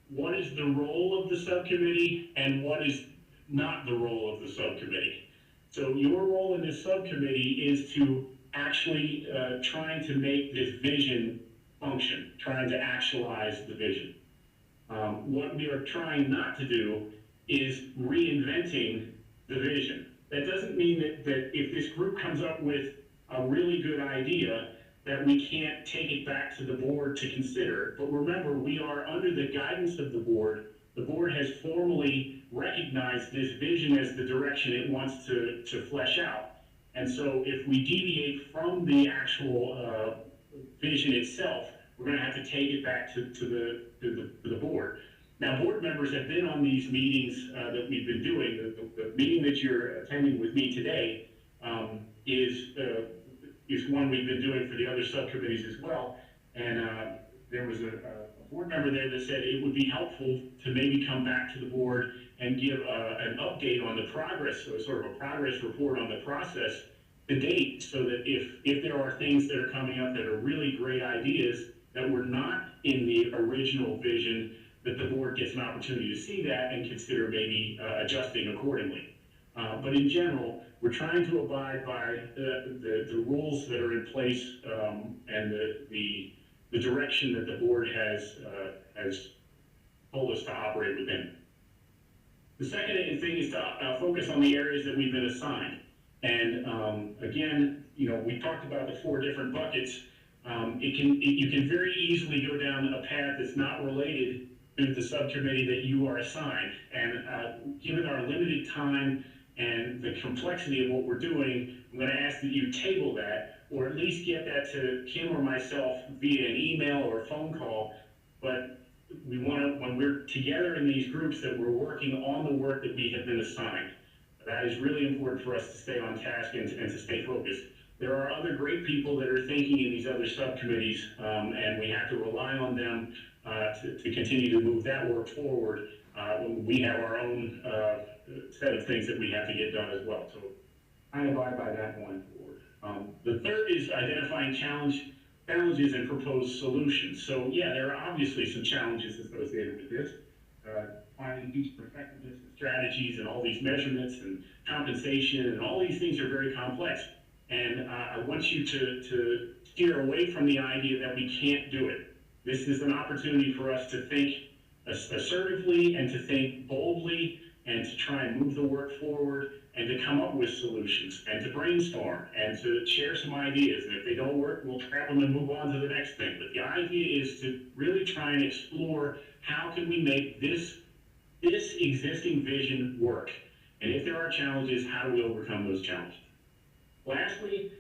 what is the role of the subcommittee and what is not the role of the subcommittee. So your role in this subcommittee is to actually trying to make this vision function, trying to actualize the vision. What we are trying not to do is reinventing the vision. That doesn't mean that if this group comes up with a really good idea that we can't take it back to the board to consider. But remember, we are under the guidance of the board. The board has formally recognized this vision as the direction it wants to flesh out. And so if we deviate from the actual vision itself, we're going to have to take it back to the board. Now, board members have been on these meetings that we've been doing. The meeting that you're attending with me today is one we've been doing for the other subcommittees as well. And there was a board member there that said it would be helpful to maybe come back to the board and give an update on the progress, so sort of a progress report on the process to date, so that if there are things that are coming up that are really great ideas that were not in the original vision, that the board gets an opportunity to see that and consider maybe adjusting accordingly. But in general, we're trying to abide by the rules that are in place and the direction that the board has told us to operate within. The second thing is to focus on the areas that we've been assigned. And again, we talked about the 4 different buckets. You can very easily go down a path that's not related to the subcommittee that you are assigned. And given our limited time and the complexity of what we're doing, I'm going to ask that you table that, or at least get that to Kim or myself via an email or a phone call. But we want to, when we're together in these groups, that we're working on the work that we have been assigned. That is really important for us to stay on task and to stay focused. there are other great people that are thinking in these other subcommittees, and we have to rely on them to continue to move that work forward when we have our own set of things that we have to get done as well. So I abide by that going forward. The third is identifying challenges and proposed solutions. So yeah, there are obviously some challenges associated with this. Finding teacher effectiveness and strategies and all these measurements and compensation and all these things are very complex. And I want you to steer away from the idea that we can't do it. This is an opportunity for us to think assertively and to think boldly and to try and move the work forward and to come up with solutions and to brainstorm and to share some ideas. And if they don't work, we'll scrap them and move on to the next thing. But the idea is to really try and explore how can we make this existing vision work. And if there are challenges, how do we overcome those challenges? Lastly,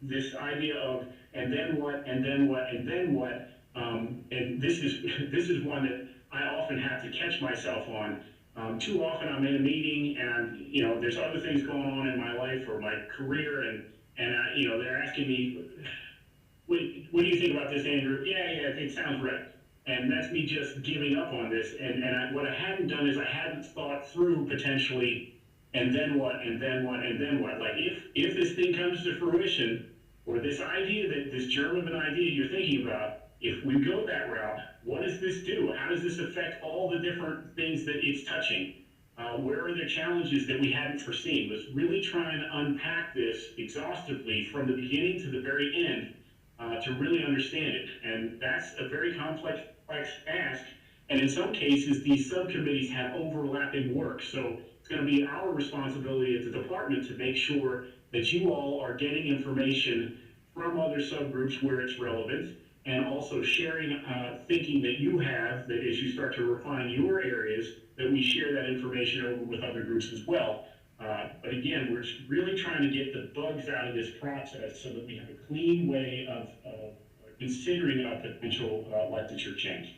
this idea of and then what, and then what, and then what, and this is one that I often have to catch myself on. Too often I'm in a meeting and there's other things going on in my life or my career, and they're asking me, what do you think about this, Andrew? Yeah, it sounds right. And that's me just giving up on this. And what I hadn't done is I hadn't thought through potentially, and then what, and then what, and then what. Like if this thing comes to fruition, or this idea, this germ of an idea you're thinking about, if we go that route, what does this do? How does this affect all the different things that it's touching? Where are the challenges that we hadn't foreseen? Was really trying to unpack this exhaustively from the beginning to the very end to really understand it. And that's a very complex ask. And in some cases, these subcommittees have overlapping work. So it's going to be our responsibility as a department to make sure that you all are getting information from other subgroups where it's relevant, and also sharing thinking that you have, that as you start to refine your areas, that we share that information over with other groups as well. But again, we're really trying to get the bugs out of this process so that we have a clean way of considering a potential licensure change.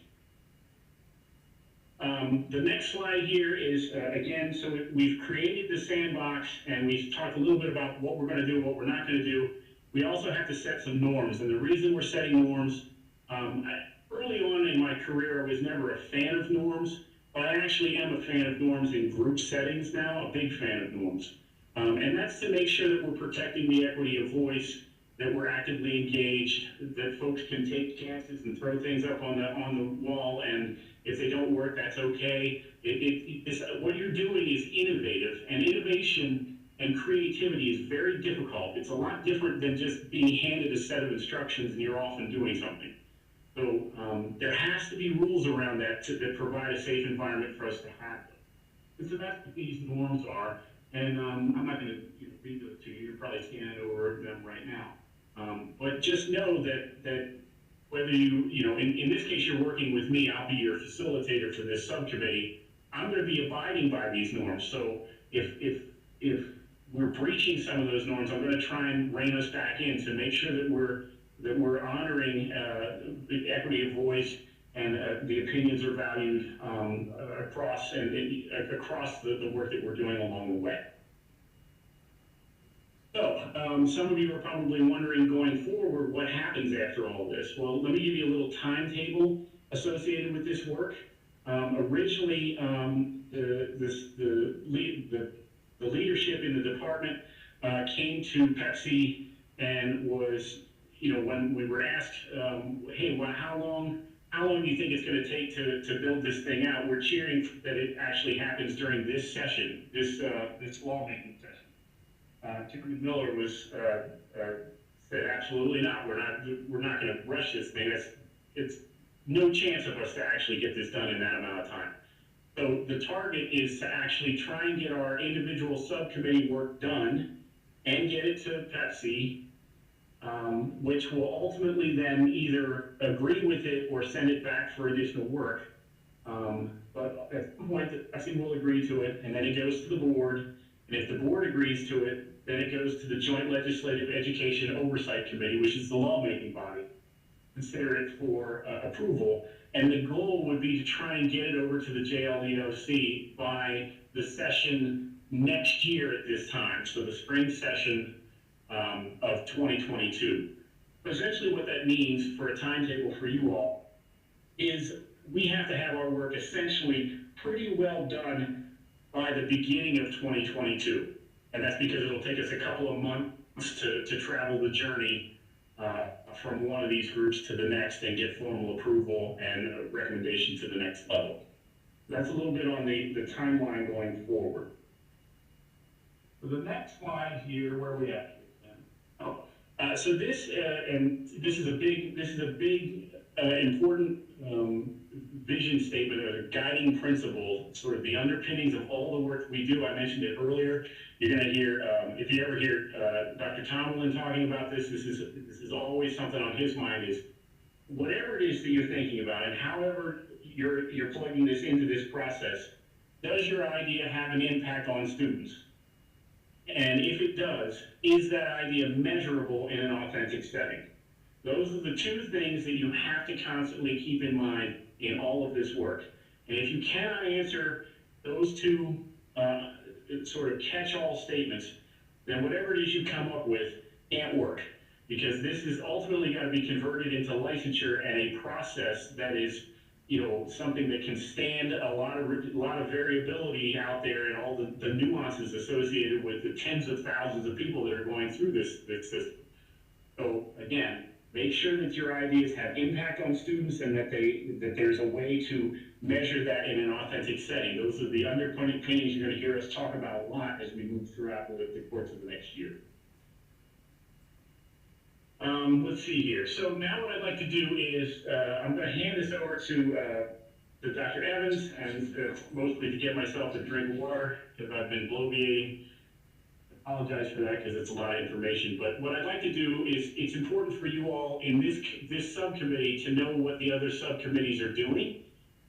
The next slide here is, again, so we've created the sandbox and we've talked a little bit about what we're going to do and what we're not going to do. We also have to set some norms, and the reason we're setting norms, early on in my career, I was never a fan of norms, but I actually am a fan of norms in group settings now, a big fan of norms. And that's to make sure that we're protecting the equity of voice, that we're actively engaged, that folks can take chances and throw things up on the wall, and if they don't work, that's okay. What you're doing is innovative, and innovation and creativity is very difficult. It's a lot different than just being handed a set of instructions and you're off and doing something. So there has to be rules around that that provide a safe environment for us to have them. And so that's what these norms are. And I'm not going to read those to you. You're probably scanning over them right now. But just know that whether in this case you're working with me, I'll be your facilitator for this subcommittee. I'm going to be abiding by these norms. So if we're breaching some of those norms, I'm going to try and rein us back in to make sure that we're honoring the equity of voice and the opinions are valued across the work that we're doing along the way. So some of you are probably wondering going forward what happens after all this. Well, let me give you a little timetable associated with this work. Originally, the leadership in the department came to PEPSC and was, when we were asked, hey, well, how long do you think it's going to take to build this thing out? We're cheering that it actually happens during this session, this lawmaking session. Chairman Miller said, absolutely not. We're not going to rush this thing. It's no chance of us to actually get this done in that amount of time. So the target is to actually try and get our individual subcommittee work done and get it to PEPSC, which will ultimately then either agree with it or send it back for additional work. But at some point, the PEPSC will agree to it, and then it goes to the board. And if the board agrees to it, then it goes to the Joint Legislative Education Oversight Committee, which is the lawmaking body. Consider it for approval. And the goal would be to try and get it over to the JLEOC by the session next year at this time, so the spring session of 2022. Essentially what that means for a timetable for you all is we have to have our work essentially pretty well done by the beginning of 2022. And that's because it'll take us a couple of months to travel the journey from one of these groups to the next and get formal approval and a recommendation to the next level. That's a little bit on the timeline going forward. So the next slide here, where are we at? So this is a big important vision statement, or guiding principle, sort of the underpinnings of all the work we do. I mentioned it earlier. You're going to hear, if you ever hear Dr. Tomlin talking about this is always something on his mind, is whatever it is that you're thinking about and however you're plugging this into this process, does your idea have an impact on students? And if it does, is that idea measurable in an authentic setting? Those are the two things that you have to constantly keep in mind in all of this work. And if you cannot answer those two sort of catch-all statements, then whatever it is you come up with can't work. Because this is ultimately got to be converted into licensure and a process that is, something that can stand a lot of variability out there and all the nuances associated with the tens of thousands of people that are going through this system. So again, make sure that your ideas have impact on students and that there's a way to measure that in an authentic setting. Those are the underpinnings you're going to hear us talk about a lot as we move throughout the course of the next year. Let's see here. So now what I'd like to do is I'm going to hand this over to Dr. Evans, and mostly to get myself a drink of water because I've been bloviating. I apologize for that because it's a lot of information. But what I'd like to do is, it's important for you all in this subcommittee to know what the other subcommittees are doing.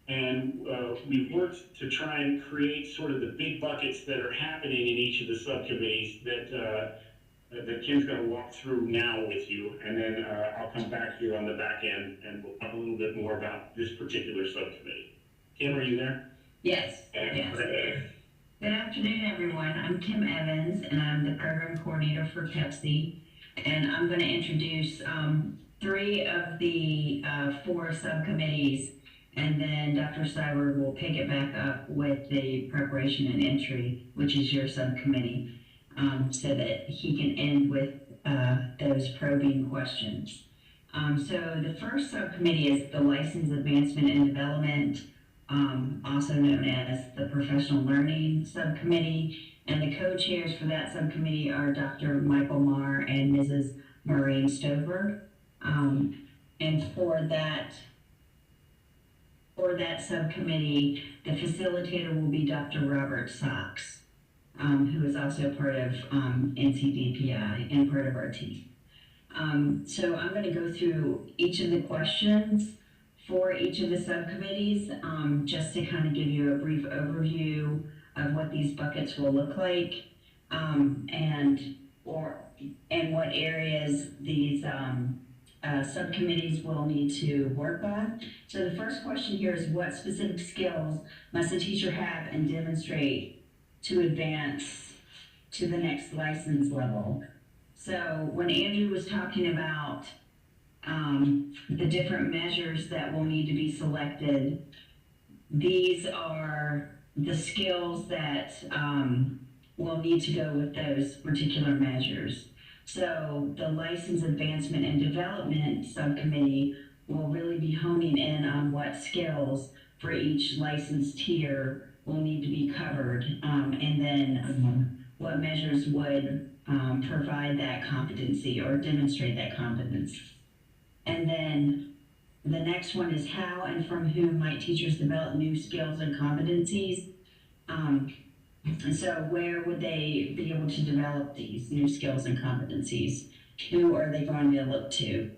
And we've worked to try and create sort of the big buckets that are happening in each of the subcommittees that Kim's going to walk through now with you, and then I'll come back here on the back end and we'll talk a little bit more about this particular subcommittee. Kim, are you there? Yes. Yes. Good afternoon, everyone. I'm Kim Evans, and I'm the program coordinator for PEPSC, and I'm going to introduce 3 of the 4 subcommittees, and then Dr. Seibert will pick it back up with the preparation and entry, which is your subcommittee. So that he can end with those probing questions. So the first subcommittee is the License Advancement and Development, also known as the Professional Learning Subcommittee. And the co-chairs for that subcommittee are Dr. Michael Marr and Mrs. Maureen Stover. And for that subcommittee, the facilitator will be Dr. Robert Sachs. Who is also part of NCDPI and part of our team. So I'm going to go through each of the questions for each of the subcommittees, just to kind of give you a brief overview of what these buckets will look like, and what areas these subcommittees will need to work on. So the first question here is, what specific skills must a teacher have and demonstrate to advance to the next license level? So when Andrew was talking about the different measures that will need to be selected, these are the skills that will need to go with those particular measures. So the License Advancement and Development Subcommittee will really be honing in on what skills for each licensed tier will need to be covered, and then what measures would provide that competency or demonstrate that competence. And then the next one is, how and from whom might teachers develop new skills and competencies? And so where would they be able to develop these new skills and competencies? Who are they going to look to?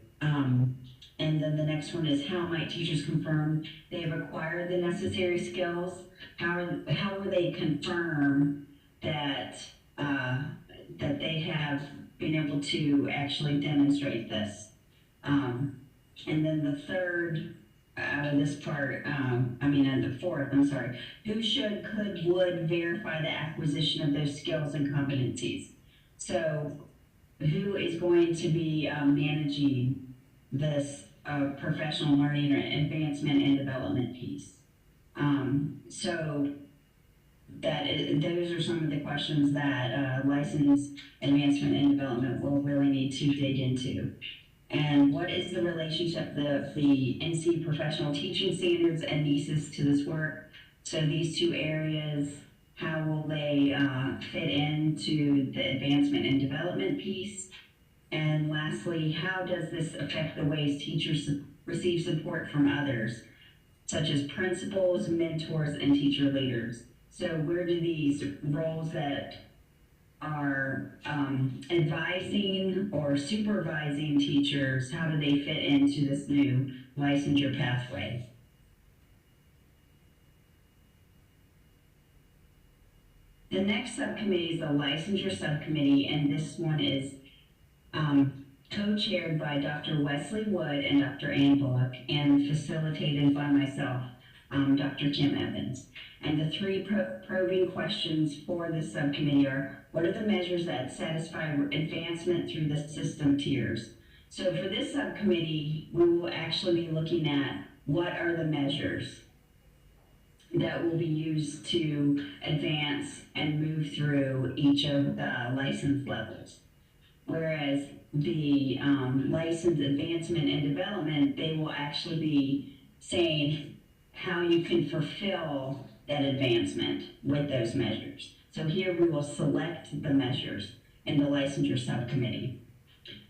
And then the next one is, how might teachers confirm they have acquired the necessary skills? How will they confirm that that they have been able to actually demonstrate this? And then the third out of this part, and the fourth, who should, could, would verify the acquisition of those skills and competencies? So who is going to be managing this professional learning or advancement and development piece. So those are some of the questions that license advancement and development will really need to dig into. And what is the relationship of the NC professional teaching standards and NESIS to this work? So these two areas, how will they fit into the advancement and development piece? And lastly, how does this affect the ways teachers receive support from others, such as principals, mentors, and teacher leaders? So where do these roles that are advising or supervising teachers, how do they fit into this new licensure pathway? The next subcommittee is the Licensure Subcommittee, and this one is co-chaired by Dr. Wesley Wood and Dr. Ann Bullock, and facilitated by myself, Dr. Kim Evans. And the three probing questions for this subcommittee are, what are the measures that satisfy advancement through the system tiers? So for this subcommittee, we will actually be looking at what are the measures that will be used to advance and move through each of the license levels. Whereas the license advancement and development, they will actually be saying how you can fulfill that advancement with those measures. So here we will select the measures in the licensure subcommittee.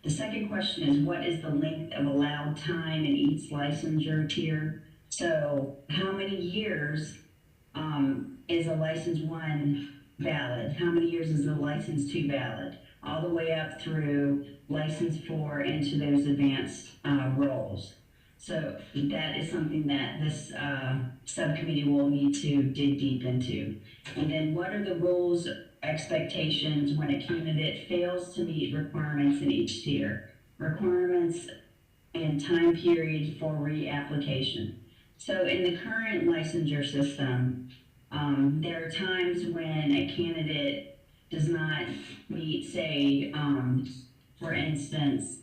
The second question is, what is the length of allowed time in each licensure tier? So how many years is a license 1 valid? How many years is a license 2 valid? All the way up through license 4 into those advanced roles. So that is something that this subcommittee will need to dig deep into. And then what are the rules, expectations when a candidate fails to meet requirements in each tier? Requirements and time period for reapplication. So in the current licensure system, there are times when a candidate does not meet, say, for instance,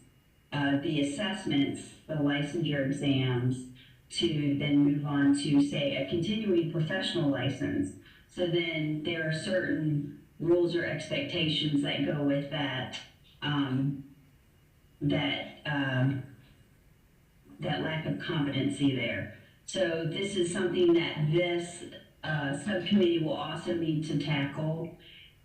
the assessments, the licensure exams, to then move on to, say, a continuing professional license. So then there are certain rules or expectations that go with that, that lack of competency there. So this is something that this subcommittee will also need to tackle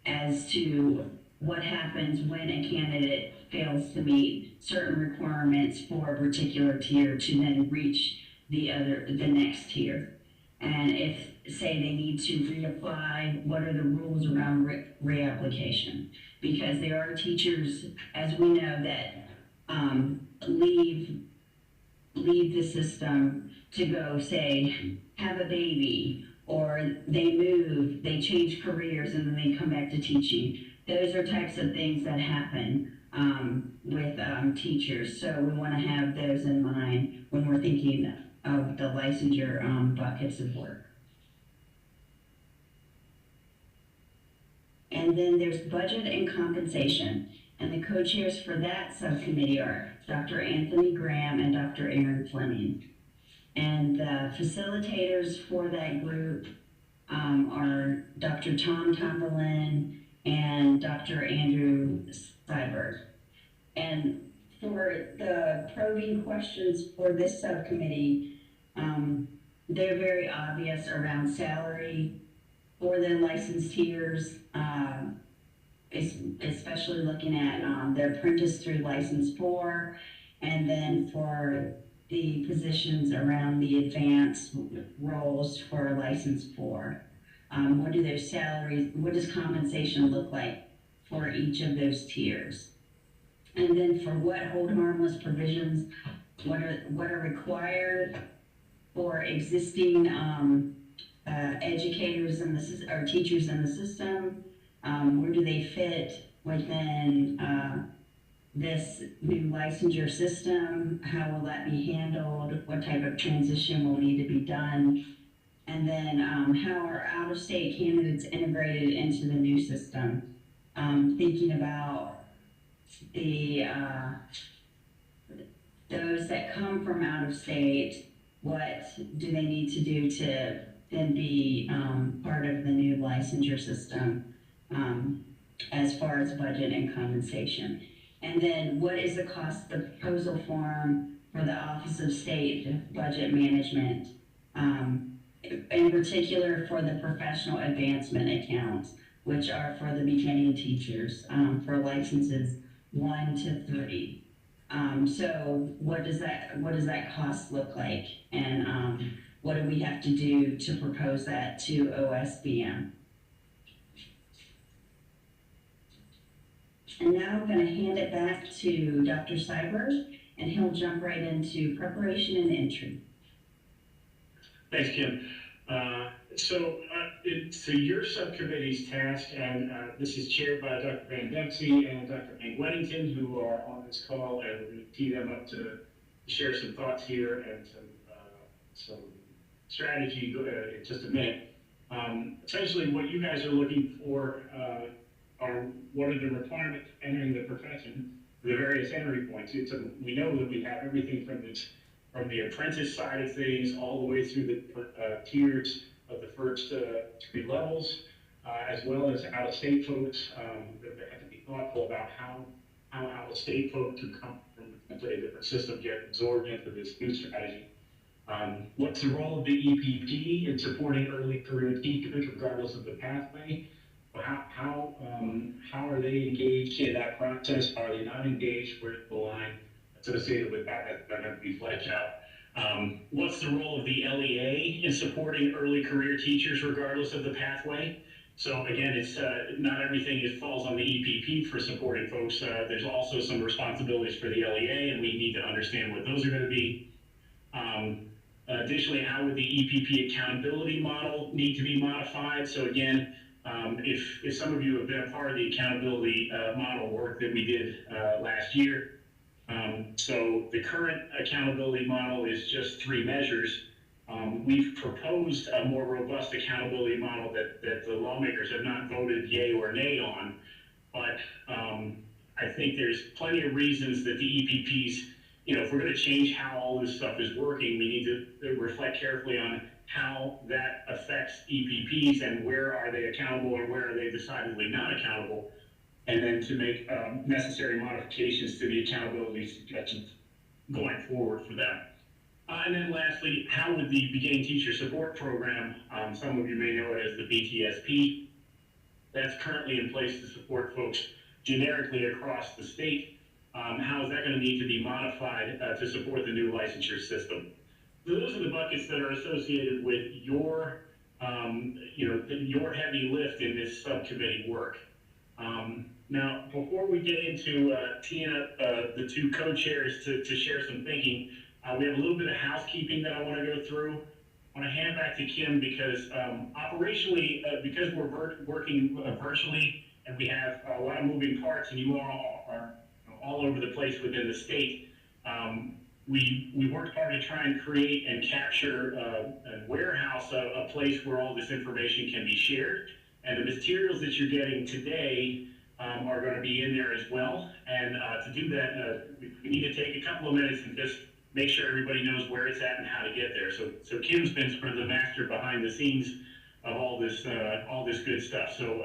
as to what happens when a candidate fails to meet certain requirements for a particular tier to then reach the next tier. And if, say, they need to reapply, what are the rules around reapplication? Because there are teachers, as we know, that leave the system to go, say, have a baby, or they move, they change careers, and then they come back to teaching. Those are types of things that happen with teachers. So we want to have those in mind when we're thinking of the licensure buckets of work. And then there's budget and compensation. And the co-chairs for that subcommittee are Dr. Anthony Graham and Dr. Aaron Fleming. And the facilitators for that group are Dr. Tom Tomberlin and Dr. Andrew Seiberg. And for the probing questions for this subcommittee, they're very obvious around salary for the licensed tiers, especially looking at the apprentice through license 4, and then for the positions around the advanced roles for license 4. What do their salaries, what does compensation look like for each of those tiers? And then for what hold harmless provisions, what are required for existing educators in the or teachers in the system? Where do they fit within this new licensure system? How will that be handled? What type of transition will need to be done? And then how are out-of-state candidates integrated into the new system? Thinking about the, those that come from out of state, what do they need to do to then be part of the new licensure system as far as budget and compensation? And then what is the cost of the proposal form for the Office of State Budget Management, in particular for the professional advancement accounts, which are for the beginning teachers, for licenses 1 to 3. So what does that cost look like, and what do we have to do to propose that to OSBM? And now I'm going to hand it back to Dr. Seibert, and he'll jump right into preparation and entry. Thanks, Kim. So your subcommittee's task, and this is chaired by Dr. Van Dempsey and Dr. Hank Weddington, who are on this call, and we're going to tee them up to share some thoughts here and some strategy in just a minute. Essentially, what you guys are looking for are what are the requirements entering the profession, the various entry points. We know that we have everything from the apprentice side of things all the way through the tiers of the first 3 levels, as well as out-of-state folks. That have to be thoughtful about how out-of-state folks who come from a different system get absorbed into this new strategy. What's the role of the EPP in supporting early career teachers regardless of the pathway? How are they engaged in that process? Are they not engaged? Where's the line associated with that that have to be fleshed out? What's the role of the LEA in supporting early career teachers regardless of the pathway? So again, it's not everything falls on the EPP for supporting folks. There's also some responsibilities for the LEA, and we need to understand what those are going to be. Additionally, how would the EPP accountability model need to be modified? So again, if some of you have been a part of the accountability model work that we did last year, so the current accountability model is just 3 measures. We've proposed a more robust accountability model that the lawmakers have not voted yay or nay on, but I think there's plenty of reasons that the EPPs, if we're going to change how all this stuff is working, we need to reflect carefully on how that affects EPPs and where are they accountable and where are they decidedly not accountable, and then to make necessary modifications to the accountability suggestions going forward for them. And then lastly, how would the Beginning Teacher Support Program, some of you may know it as the BTSP, that's currently in place to support folks generically across the state, how is that going to need to be modified to support the new licensure system? So those are the buckets that are associated with your heavy lift in this subcommittee work. Now, before we get into teeing up the 2 co-chairs to share some thinking, we have a little bit of housekeeping that I want to go through. I want to hand back to Kim because operationally, because we're working virtually and we have a lot of moving parts and you all are all over the place within the state, we worked hard to try and create and capture and warehouse a place where all this information can be shared. And the materials that you're getting today are going to be in there as well. And to do that, we need to take a couple of minutes and just make sure everybody knows where it's at and how to get there. So Kim's been sort of the master behind the scenes of all this good stuff. So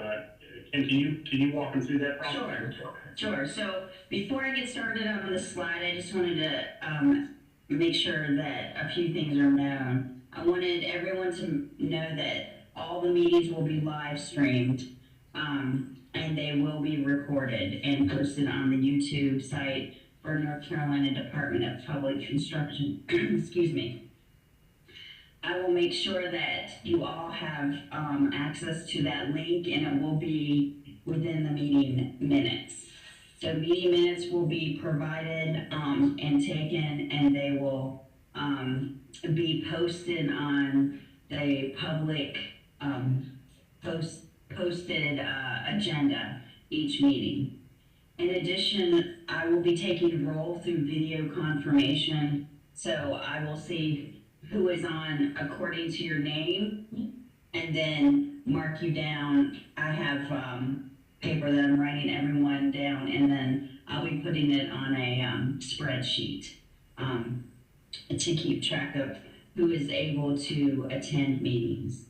Kim, can you walk them through that process? Sure. So before I get started on the slide, I just wanted to make sure that a few things are known. I wanted everyone to know that all the meetings will be live streamed, and they will be recorded and posted on the YouTube site for North Carolina Department of Public Instruction. Excuse me. I will make sure that you all have access to that link, and it will be within the meeting minutes. So meeting minutes will be provided and taken, and they will be posted on the public posted agenda each meeting. In addition, I will be taking roll through video confirmation, so I will see who is on according to your name and then mark you down. I have paper that I'm writing everyone down, and then I'll be putting it on a spreadsheet to keep track of who is able to attend meetings.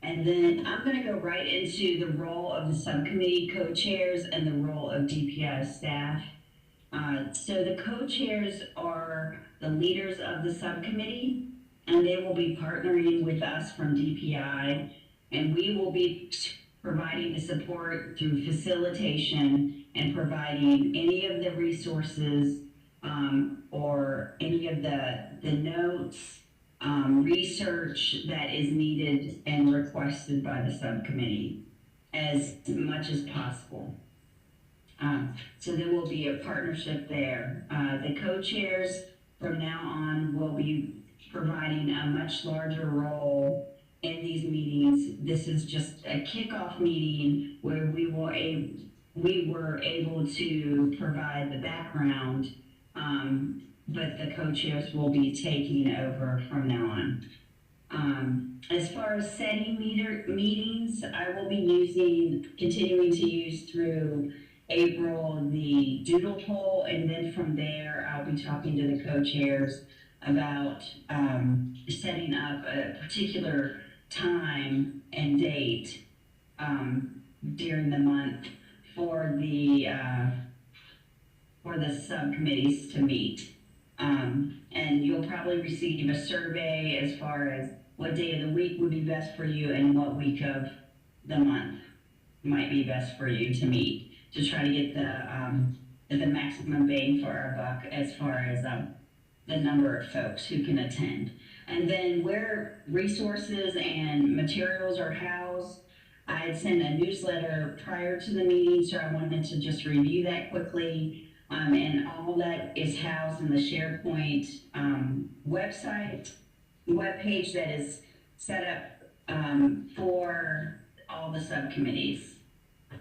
And then I'm going to go right into the role of the subcommittee co-chairs and the role of DPI staff. So the co-chairs are the leaders of the subcommittee, and they will be partnering with us from DPI, and we will be providing the support through facilitation and providing any of the resources or any of the notes, research that is needed and requested by the subcommittee as much as possible. So there will be a partnership there. The co-chairs from now on will be providing a much larger role in these meetings. This is just a kickoff meeting where we were able to provide the background, but the co-chairs will be taking over from now on. As far as setting meetings, I will be continuing to use through April the doodle poll, and then from there I'll be talking to the co-chairs about setting up a particular time and date during the month for the subcommittees to meet. And you'll probably receive a survey as far as what day of the week would be best for you and what week of the month might be best for you to meet, to try to get the maximum bang for our buck as far as the number of folks who can attend. And then where resources and materials are housed, I had sent a newsletter prior to the meeting, so I wanted to just review that quickly. And all that is housed in the SharePoint webpage that is set up for all the subcommittees.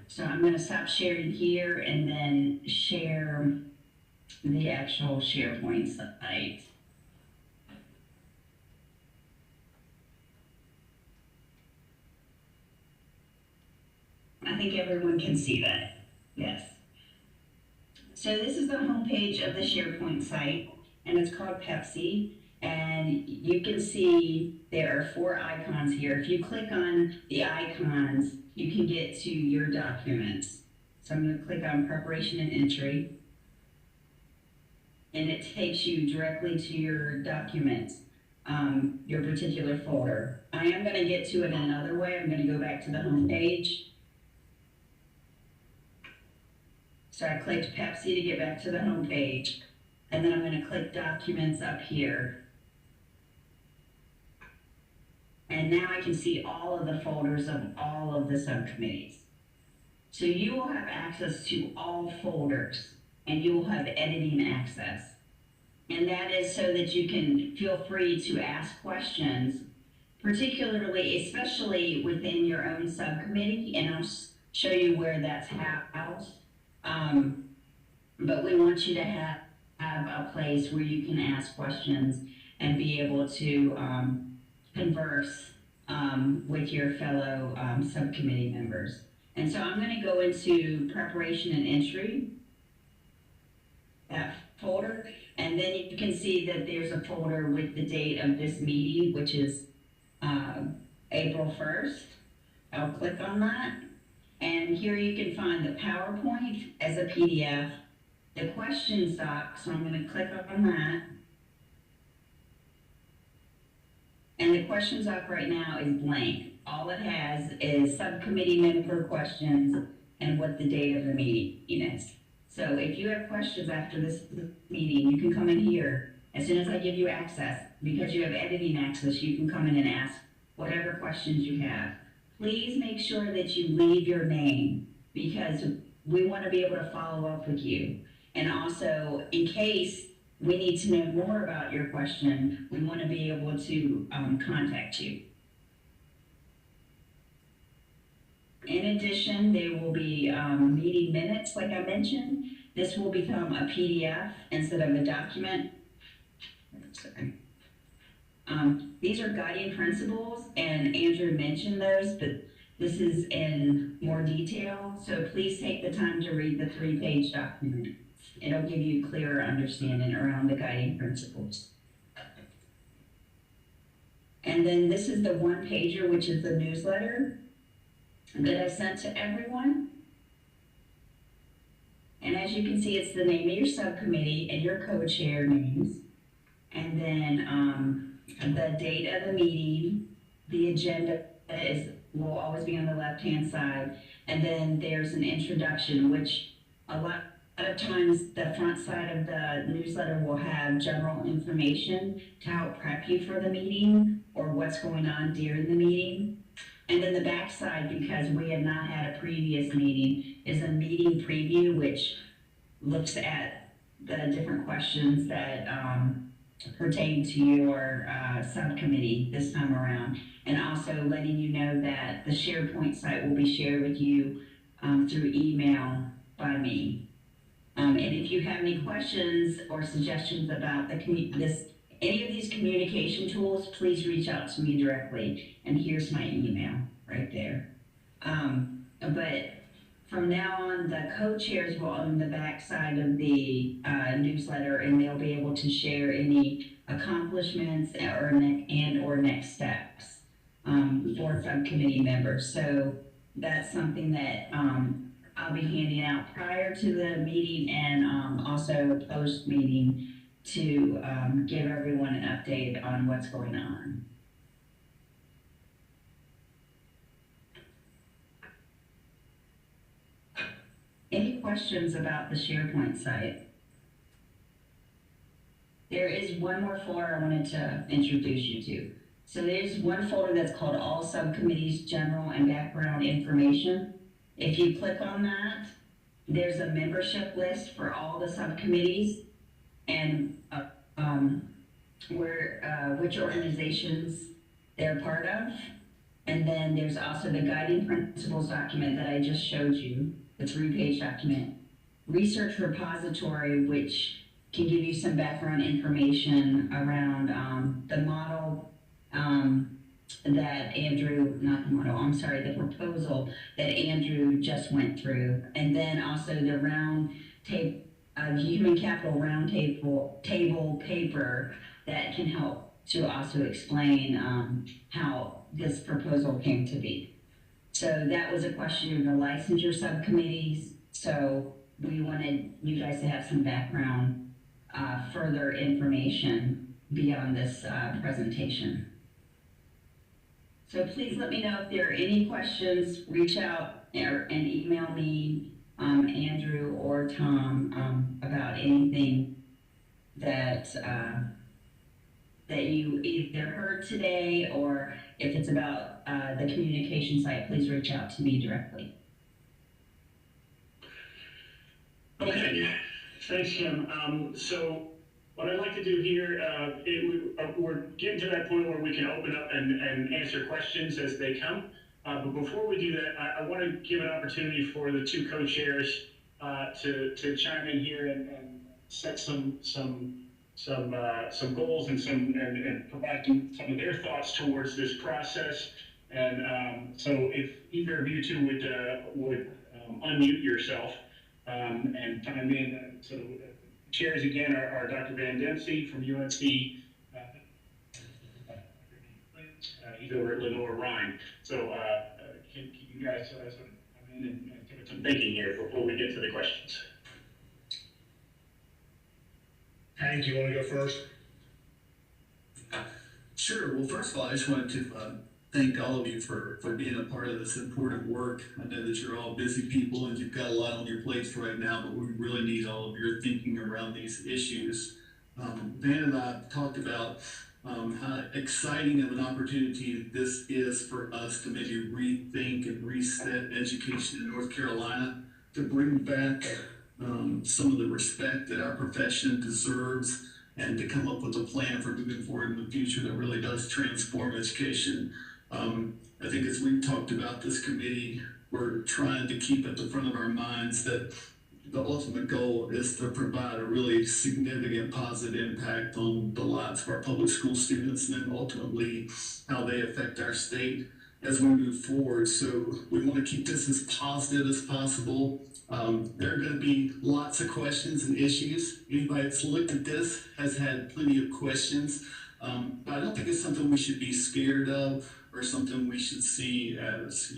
So I'm going to stop sharing here and then share the actual SharePoint site. I think everyone can see that. Yes. So this is the homepage of the SharePoint site, and it's called PEPSC. And you can see there are 4 icons here. If you click on the icons, you can get to your documents. So I'm going to click on Preparation and Entry, and it takes you directly to your documents, your particular folder. I am going to get to it another way. I'm going to go back to the home page. So I clicked PEPSC to get back to the home page, and then I'm going to click Documents up here. And now I can see all of the folders of all of the subcommittees. So you will have access to all folders, and you will have editing access. And that is so that you can feel free to ask questions, particularly, especially within your own subcommittee, and I'll show you where that's housed. But we want you to have a place where you can ask questions and be able to converse with your fellow subcommittee members. And so I'm going to go into Preparation and Entry, that folder, and then you can see that there's a folder with the date of this meeting, which is April 1st. I'll click on that. And here you can find the PowerPoint as a PDF, the questions doc, so I'm going to click on that. And the questions doc right now is blank. All it has is subcommittee member questions and what the date of the meeting is. So if you have questions after this meeting, you can come in here. As soon as I give you access, because you have editing access, you can come in and ask whatever questions you have. Please make sure that you leave your name, because we want to be able to follow up with you. And also, in case we need to know more about your question, we want to be able to contact you. In addition, there will be meeting minutes, like I mentioned. This will become a PDF instead of a document. These are guiding principles, and Andrew mentioned those, but This is in more detail, so please take the time to read the 3-page document. It'll give you clearer understanding around the guiding principles. And then this is the 1-pager, which is the newsletter that I sent to everyone. And as you can see, it's the name of your subcommittee and your co-chair names. And then the date of the meeting, the agenda will always be on the left-hand side. And then there's an introduction, which a lot of times the front side of the newsletter will have general information to help prep you for the meeting or what's going on during the meeting. And then the back side, because we have not had a previous meeting, is a meeting preview, which looks at the different questions that pertain to your subcommittee this time around, and also letting you know that the SharePoint site will be shared with you through email by me. And if you have any questions or suggestions about any of these communication tools, please reach out to me directly. And here's my email right there. But from now on, the co-chairs will own the back side of the newsletter, and they'll be able to share any accomplishments or next steps for subcommittee members. So that's something that I'll be handing out prior to the meeting and also post-meeting to give everyone an update on what's going on. Any questions about the SharePoint site? There is one more folder I wanted to introduce you to. So there's one folder that's called All Subcommittees General and Background Information. If you click on that, there's a membership list for all the subcommittees and which organizations they're part of. And then there's also the guiding principles document that I just showed you, the 3-page document. Research repository, which can give you some background information around the model the proposal that Andrew just went through. And then also the human capital roundtable paper that can help to also explain how this proposal came to be. So that was a question of the licensure subcommittees. So we wanted you guys to have some background, further information beyond this presentation. So please let me know if there are any questions. Reach out and email me, Andrew or Tom, about anything that you either heard today, or if it's about the communication site, please reach out to me directly. Okay, thanks, Kim. So what I'd like to do here, we're getting to that point where we can open up and answer questions as they come. But before we do that, I want to give an opportunity for the two co-chairs to chime in here and set some goals and provide some of their thoughts towards this process. And so if either of you two would unmute yourself and chime in. So chairs again are Dr. Van Dempsey from UNC. He's over at Lenore Rhine. So can you guys sort of come in and give us some thinking here before we get to the questions? Hank, you want to go first? Sure. Well, first of all, I just wanted to thank all of you for being a part of this important work. I know that you're all busy people and you've got a lot on your plates right now, but we really need all of your thinking around these issues. Van and I talked about how exciting of an opportunity this is for us to maybe rethink and reset education in North Carolina, to bring back some of the respect that our profession deserves, and to come up with a plan for moving forward in the future that really does transform education. I think as we've talked about this committee, we're trying to keep at the front of our minds that the ultimate goal is to provide a really significant positive impact on the lives of our public school students, and then ultimately how they affect our state. as we move forward. So we want to keep this as positive as possible. There are going to be lots of questions and issues. Anybody that's looked at this has had plenty of questions. But I don't think it's something we should be scared of or something we should see as,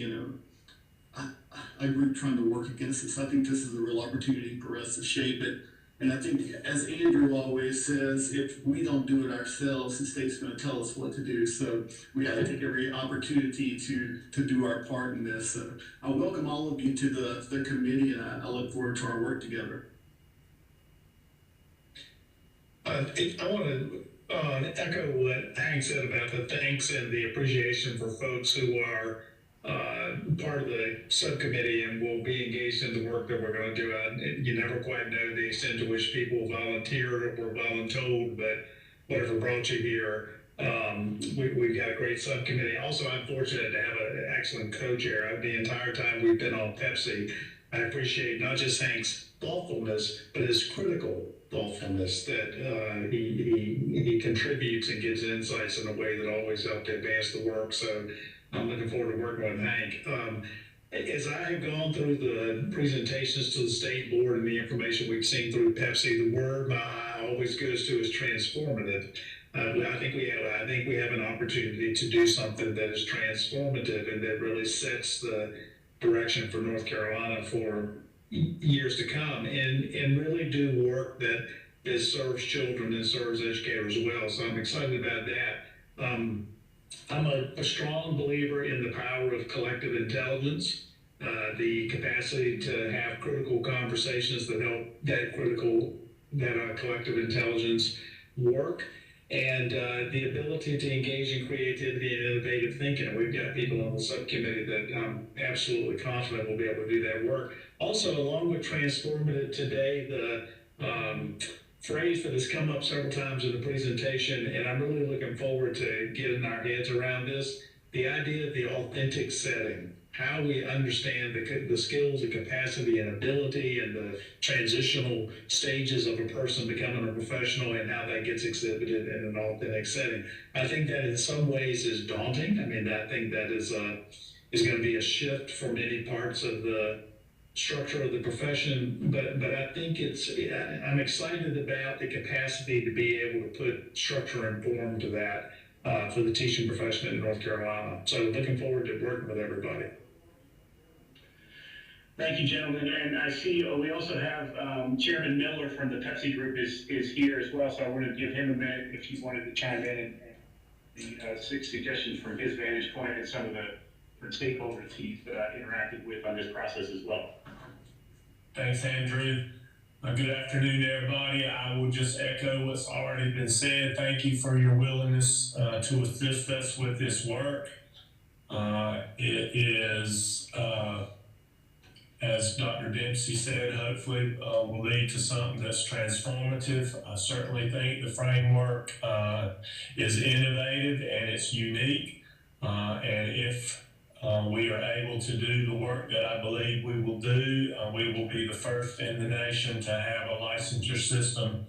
a group trying to work against this. I think this is a real opportunity for us to shape it. And I think, as Andrew always says, if we don't do it ourselves, the state's going to tell us what to do. So we got to take every opportunity to do our part in this. So I welcome all of you to the committee, and I look forward to our work together. I want to echo what Hank said about the thanks and the appreciation for folks who are part of the subcommittee and will be engaged in the work that we're going to do. You never quite know the extent to which people volunteered or were voluntold, but whatever brought you here, we've got a great subcommittee. Also, I'm fortunate to have an excellent co-chair. The entire time we've been on PEPSC, I appreciate not just Hank's thoughtfulness, but his critical thoughtfulness that he contributes and gives insights in a way that always help to advance the work. So I'm looking forward to working with Hank. As I have gone through the presentations to the state board and the information we've seen through PEPSC, the word my eye always goes to is transformative. I think we have an opportunity to do something that is transformative and that really sets the direction for North Carolina for years to come, and really do work that serves children and serves educators well. So I'm excited about that. I'm a strong believer in the power of collective intelligence, the capacity to have critical conversations that help that collective intelligence work, and the ability to engage in creativity and innovative thinking. We've got people on the subcommittee that I'm absolutely confident will be able to do that work. Also, along with transformative today, the phrase that has come up several times in the presentation, and I'm really looking forward to getting our heads around this, the idea of the authentic setting, how we understand the skills, the capacity and ability and the transitional stages of a person becoming a professional and how that gets exhibited in an authentic setting. I think that in some ways is daunting. I mean, I think that is going to be a shift for many parts of the structure of the profession, but I think I'm excited about the capacity to be able to put structure and form to that for the teaching profession in North Carolina. So looking forward to working with everybody. Thank you, gentlemen. And I see we also have Chairman Miller from the PEPSC group is here as well. So I want to give him a minute if he wanted to chime in and the 6 suggestions from his vantage point and some of the stakeholders he's interacted with on this process as well. Thanks, Andrew. Good afternoon, everybody. I will just echo what's already been said. Thank you for your willingness to assist us with this work. It is, as Dr. Dempsey said, hopefully will lead to something that's transformative. I certainly think the framework is innovative and it's unique. And if we are able to do the work that I believe we will do, we will be the first in the nation to have a licensure system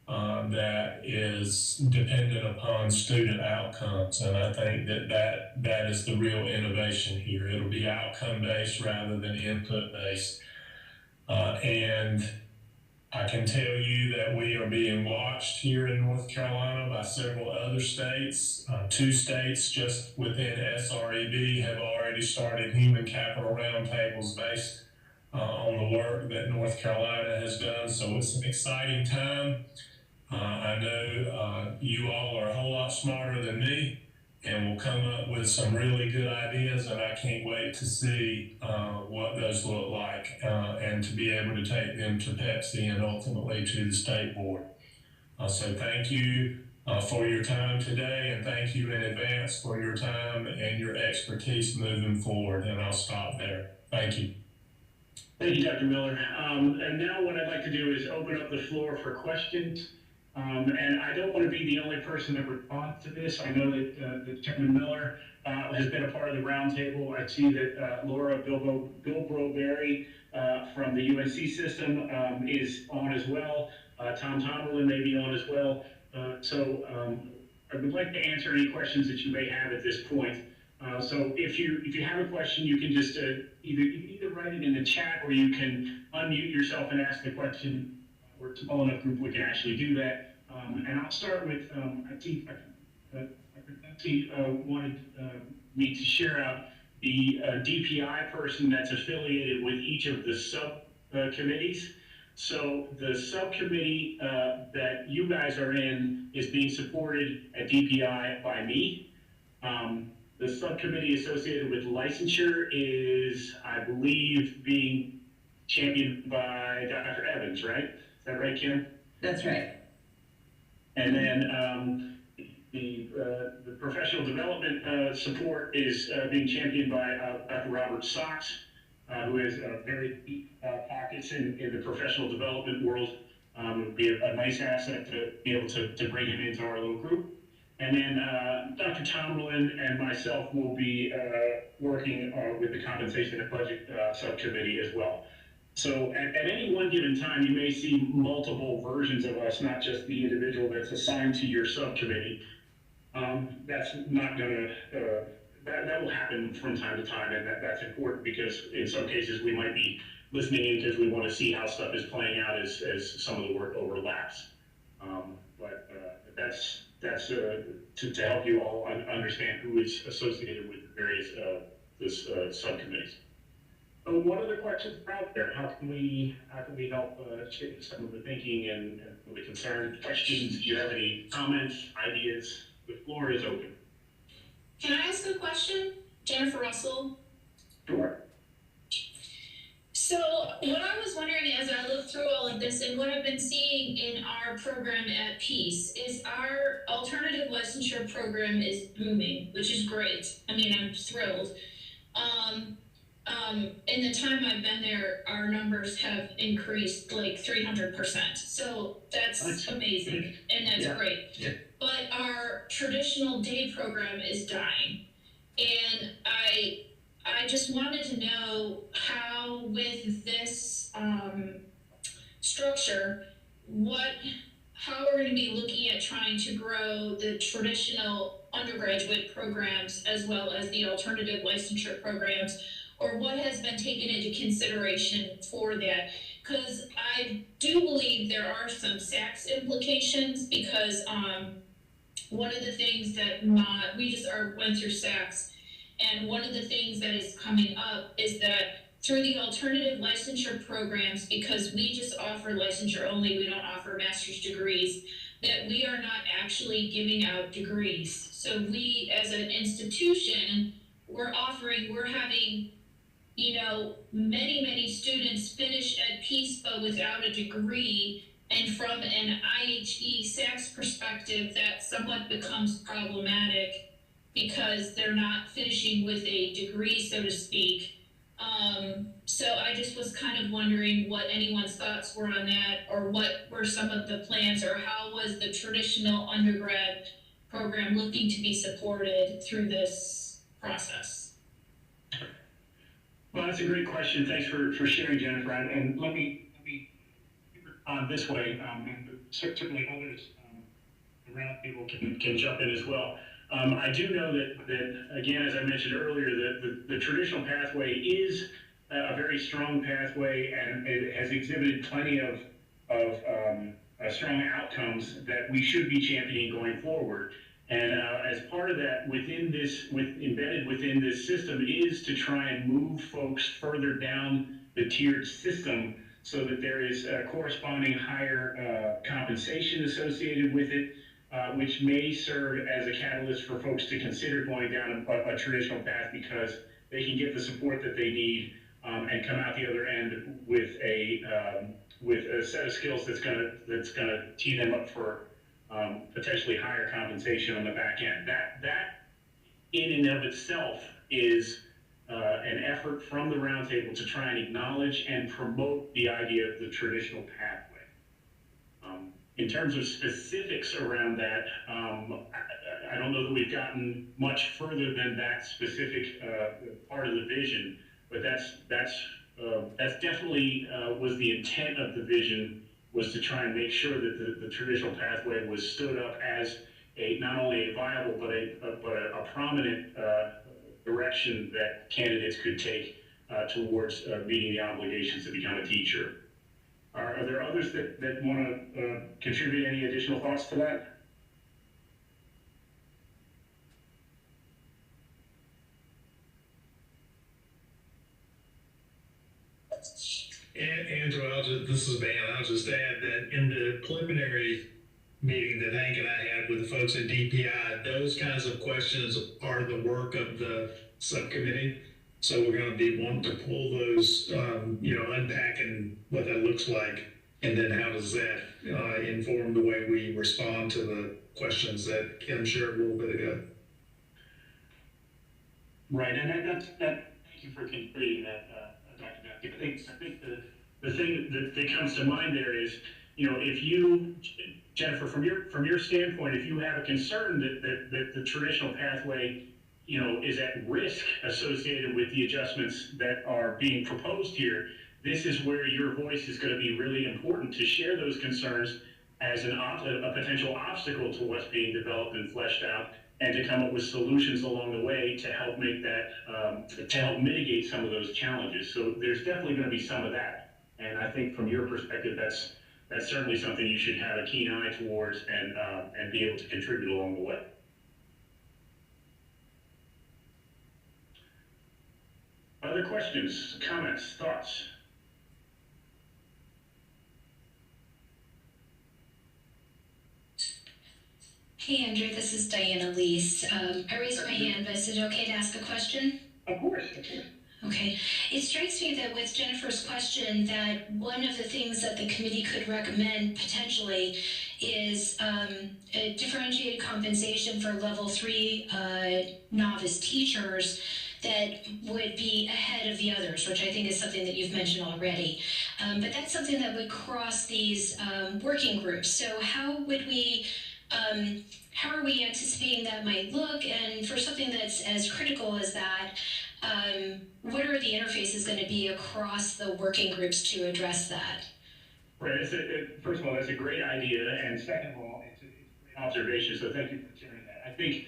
that is dependent upon student outcomes. And I think that is the real innovation here. It'll be outcome-based rather than input-based. And I can tell you that we are being watched here in North Carolina by several other states. 2 states just within SREB have already started human capital roundtables based on the work that North Carolina has done. So it's an exciting time. I know you all are a whole lot smarter than me and will come up with some really good ideas, and I can't wait to see what those look like and to be able to take them to PEPSC and ultimately to the state board. So thank you for your time today, and thank you in advance for your time and your expertise moving forward, and I'll stop there. Thank you. Thank you, Dr. Miller. And now what I'd like to do is open up the floor for questions. And I don't want to be the only person that responds to this. I know that Chairman Miller has been a part of the roundtable. I see that Laura Bilbro-Berry from the UNC system is on as well. Tom Tomerlin may be on as well. So I would like to answer any questions that you may have at this point. So if you have a question, you can just either write it in the chat, or you can unmute yourself and ask the question. We're a small enough group, we can actually do that. And I'll start with, I think PEPSC wanted me to share out the DPI person that's affiliated with each of the subcommittees. So the subcommittee that you guys are in is being supported at DPI by me. The subcommittee associated with licensure is, I believe, being championed by Dr. Evans, right? Is that right, Kim? That's right. And then the professional development support is being championed by Dr. Robert Sachs, who has very deep pockets in the professional development world. It would be a nice asset to be able to bring him into our little group. And then Dr. Tomlin and myself will be working with the compensation and budget subcommittee as well. So at any one given time, you may see multiple versions of us, not just the individual that's assigned to your subcommittee. That's not gonna, that will happen from time to time, and that's important because in some cases we might be listening in because we want to see how stuff is playing out as some of the work overlaps. But that's to help you all understand who is associated with the various subcommittees. So what other questions are out there? How can we help shape some of the thinking and the concerns, questions? Do you have any comments, ideas? The floor is open. Can I ask a question? Jennifer Russell. Sure. So what I was wondering as I look through all of this, and what I've been seeing in our program at Peace, is our alternative licensure program is booming, which is great. I mean, I'm thrilled. In the time I've been there, our numbers have increased like 300%. So that's amazing, and that's great. Yeah. But our traditional day program is dying. And I just wanted to know how, with this structure, how we're going to be looking at trying to grow the traditional undergraduate programs as well as the alternative licensure programs, or what has been taken into consideration for that. Because I do believe there are some SACS implications, because one of the things that we just went through SACS, and one of the things that is coming up is that through the alternative licensure programs, because we just offer licensure only, we don't offer master's degrees, that we are not actually giving out degrees. So we, as an institution, we're having, many students finish at Peace but without a degree. And from an IHE SACS perspective, that somewhat becomes problematic because they're not finishing with a degree, so to speak. So I just was kind of wondering what anyone's thoughts were on that, or what were some of the plans, or how was the traditional undergrad program looking to be supported through this process? Well, that's a great question. Thanks for sharing, Jennifer. And let me this way, certainly others around people can jump in as well. I do know that again, as I mentioned earlier, the traditional pathway is a very strong pathway, and it has exhibited plenty of strong outcomes that we should be championing going forward. And as part of that, embedded within this system is to try and move folks further down the tiered system, so that there is a corresponding higher compensation associated with it, which may serve as a catalyst for folks to consider going down a traditional path, because they can get the support that they need and come out the other end with a set of skills that's gonna tee them up for potentially higher compensation on the back end. That in and of itself is an effort from the Roundtable to try and acknowledge and promote the idea of the traditional pathway. In terms of specifics around that, I don't know that we've gotten much further than that specific part of the vision, but that's definitely was the intent of the vision, was to try and make sure that the traditional pathway was stood up as not only a viable but a prominent direction that candidates could take towards meeting the obligations to become a teacher. Are there others that want to contribute any additional thoughts to that? And Andrew, this is Van, I'll just add that in the preliminary meeting that Hank and I had with the folks at DPI, those kinds of questions are the work of the subcommittee. So we're going to be wanting to pull those, unpacking what that looks like, and then how does that inform the way we respond to the questions that Kim shared a little bit ago. Right, and thank you for completing that, Dr. Matthew. I think the thing that comes to mind there is, if you, Jennifer, from your standpoint, if you have a concern that the traditional pathway, is at risk associated with the adjustments that are being proposed here, this is where your voice is going to be really important to share those concerns as a potential obstacle to what's being developed and fleshed out, and to come up with solutions along the way to help make that, to help mitigate some of those challenges. So there's definitely going to be some of that. And I think from your perspective, that's certainly something you should have a keen eye towards and be able to contribute along the way. Other questions, comments, thoughts? Hey Andrew, this is Diana Lease. I raised my hand, but is it okay to ask a question? Of course. Okay. It strikes me that with Jennifer's question that one of the things that the committee could recommend potentially is a differentiated compensation for level 3 novice teachers that would be ahead of the others, which I think is something that you've mentioned already. But that's something that would cross these working groups. So how are we anticipating that might look? And for something that's as critical as that, what are the interfaces going to be across the working groups to address that? Right. First of all, that's a great idea, and second of all, it's a great observation. So thank you for sharing that. I think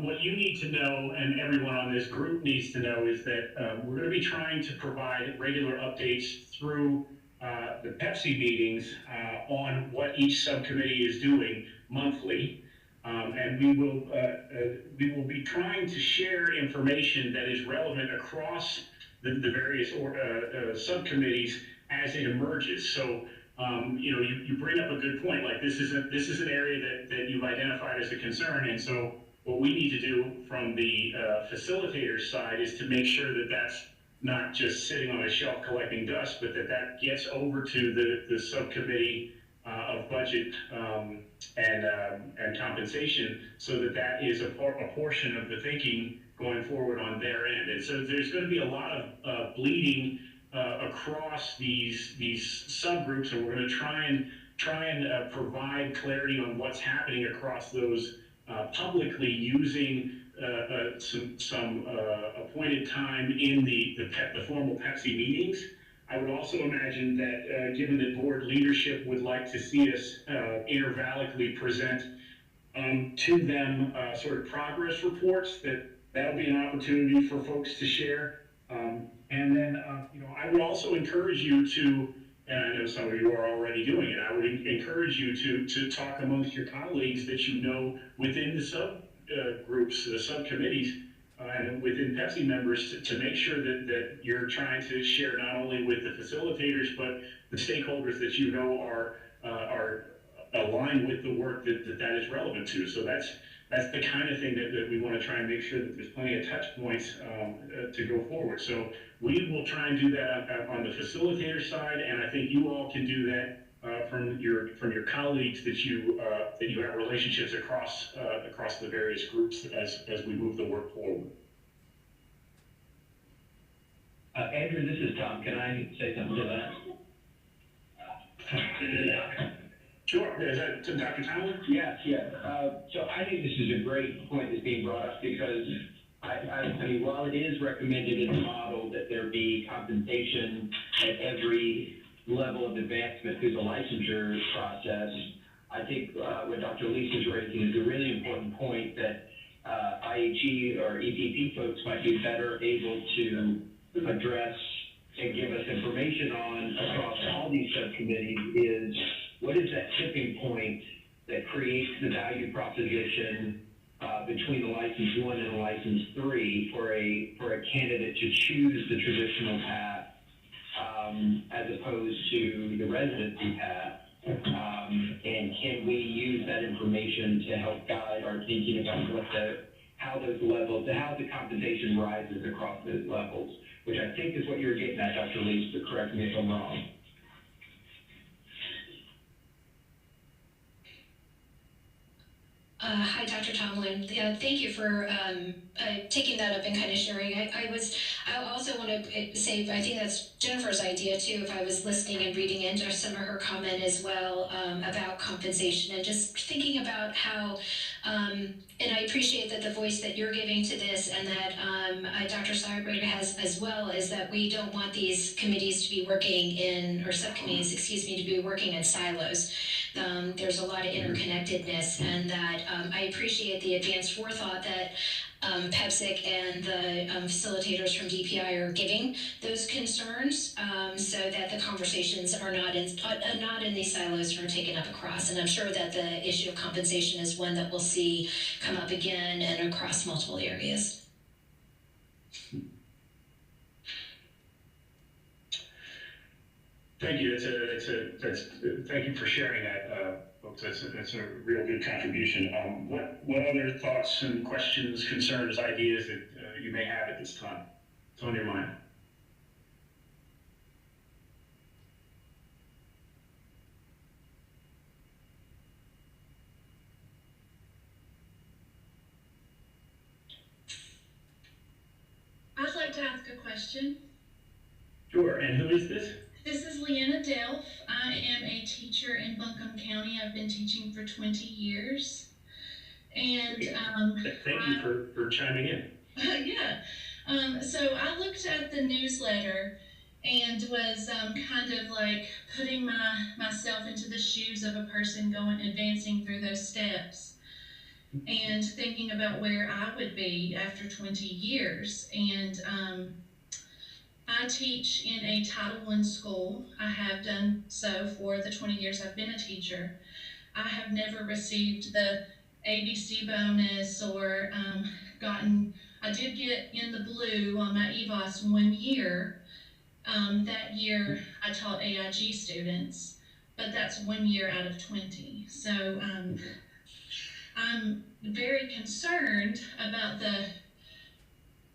what you need to know, and everyone on this group needs to know, is that we're going to be trying to provide regular updates through the PEPSC meetings on what each subcommittee is doing monthly. And we will be trying to share information that is relevant across the various subcommittees as it emerges. So, you bring up a good point. Like this is an area that you've identified as a concern, and so what we need to do from the facilitator side is to make sure that that's not just sitting on a shelf collecting dust, but that gets over to the subcommittee of budget and compensation, so that is a portion of the thinking going forward on their end. And so there's going to be a lot of bleeding across these subgroups, and we're going to try and provide clarity on what's happening across those publicly using some appointed time in the formal PEPSC meetings. I would also imagine that given that board leadership would like to see us intervallically present to them sort of progress reports, that'll be an opportunity for folks to share. And then, I would also encourage you to, and I know some of you are already doing it, I would encourage you to talk amongst your colleagues that you know within the subgroups, the subcommittees, and within PEPSC members to make sure that you're trying to share not only with the facilitators, but the stakeholders that you know are aligned with the work that is relevant to. So that's the kind of thing that we want to try and make sure that there's plenty of touch points to go forward. So we will try and do that on the facilitator side, and I think you all can do that from your colleagues that you have relationships across the various groups as we move the work forward. Andrew, this is Tom. Can I say something to that? Sure. Is that to Dr. Tomlin? Yes. So I think this is a great point that's being brought up, because I mean, while it is recommended in the model that there be compensation at every level of advancement through the licensure process, I think what Dr. Lease is raising is a really important point that I IHE or EPP folks might be better able to address and give us information on across all these subcommittees is what is that tipping point that creates the value proposition between the license 1 and the license 3 for a candidate to choose the traditional path as opposed to the residency path. And can we use that information to help guide our thinking about how the compensation rises across those levels, which I think is what you're getting at, Dr. Leach, but correct me if I'm wrong. Hi, Dr. Tomlin. Yeah, thank you for taking that up and kind of sharing. I also want to say, I think that's Jennifer's idea too, if I was listening and reading into some of her comment as well about compensation and just thinking about how, and I appreciate that the voice that you're giving to this and that Dr. Seiberg has as well, is that we don't want these committees to be working in, or subcommittees, excuse me, to be working in silos. There's a lot of interconnectedness, and that I appreciate the advanced forethought that PEPSC and the facilitators from DPI are giving those concerns, so that the conversations are not in these silos or taken up across. And I'm sure that the issue of compensation is one that we'll see come up again and across multiple areas. Thank you. Thank you for sharing that, folks. That's a real good contribution. What other thoughts and questions, concerns, ideas that you may have at this time? What's on your mind? I'd like to ask a question. Sure. And who is this? This is Leanna Delph. I am a teacher in Buncombe County. I've been teaching for 20 years. And thank you for chiming in. Yeah. So I looked at the newsletter and was kind of like putting myself into the shoes of a person advancing through those steps and thinking about where I would be after 20 years. And I teach in a Title I school. I have done so for the 20 years I've been a teacher. I have never received the ABC bonus or I did get in the blue on my EVOS 1 year. That year I taught AIG students, but that's 1 year out of 20. So I'm very concerned about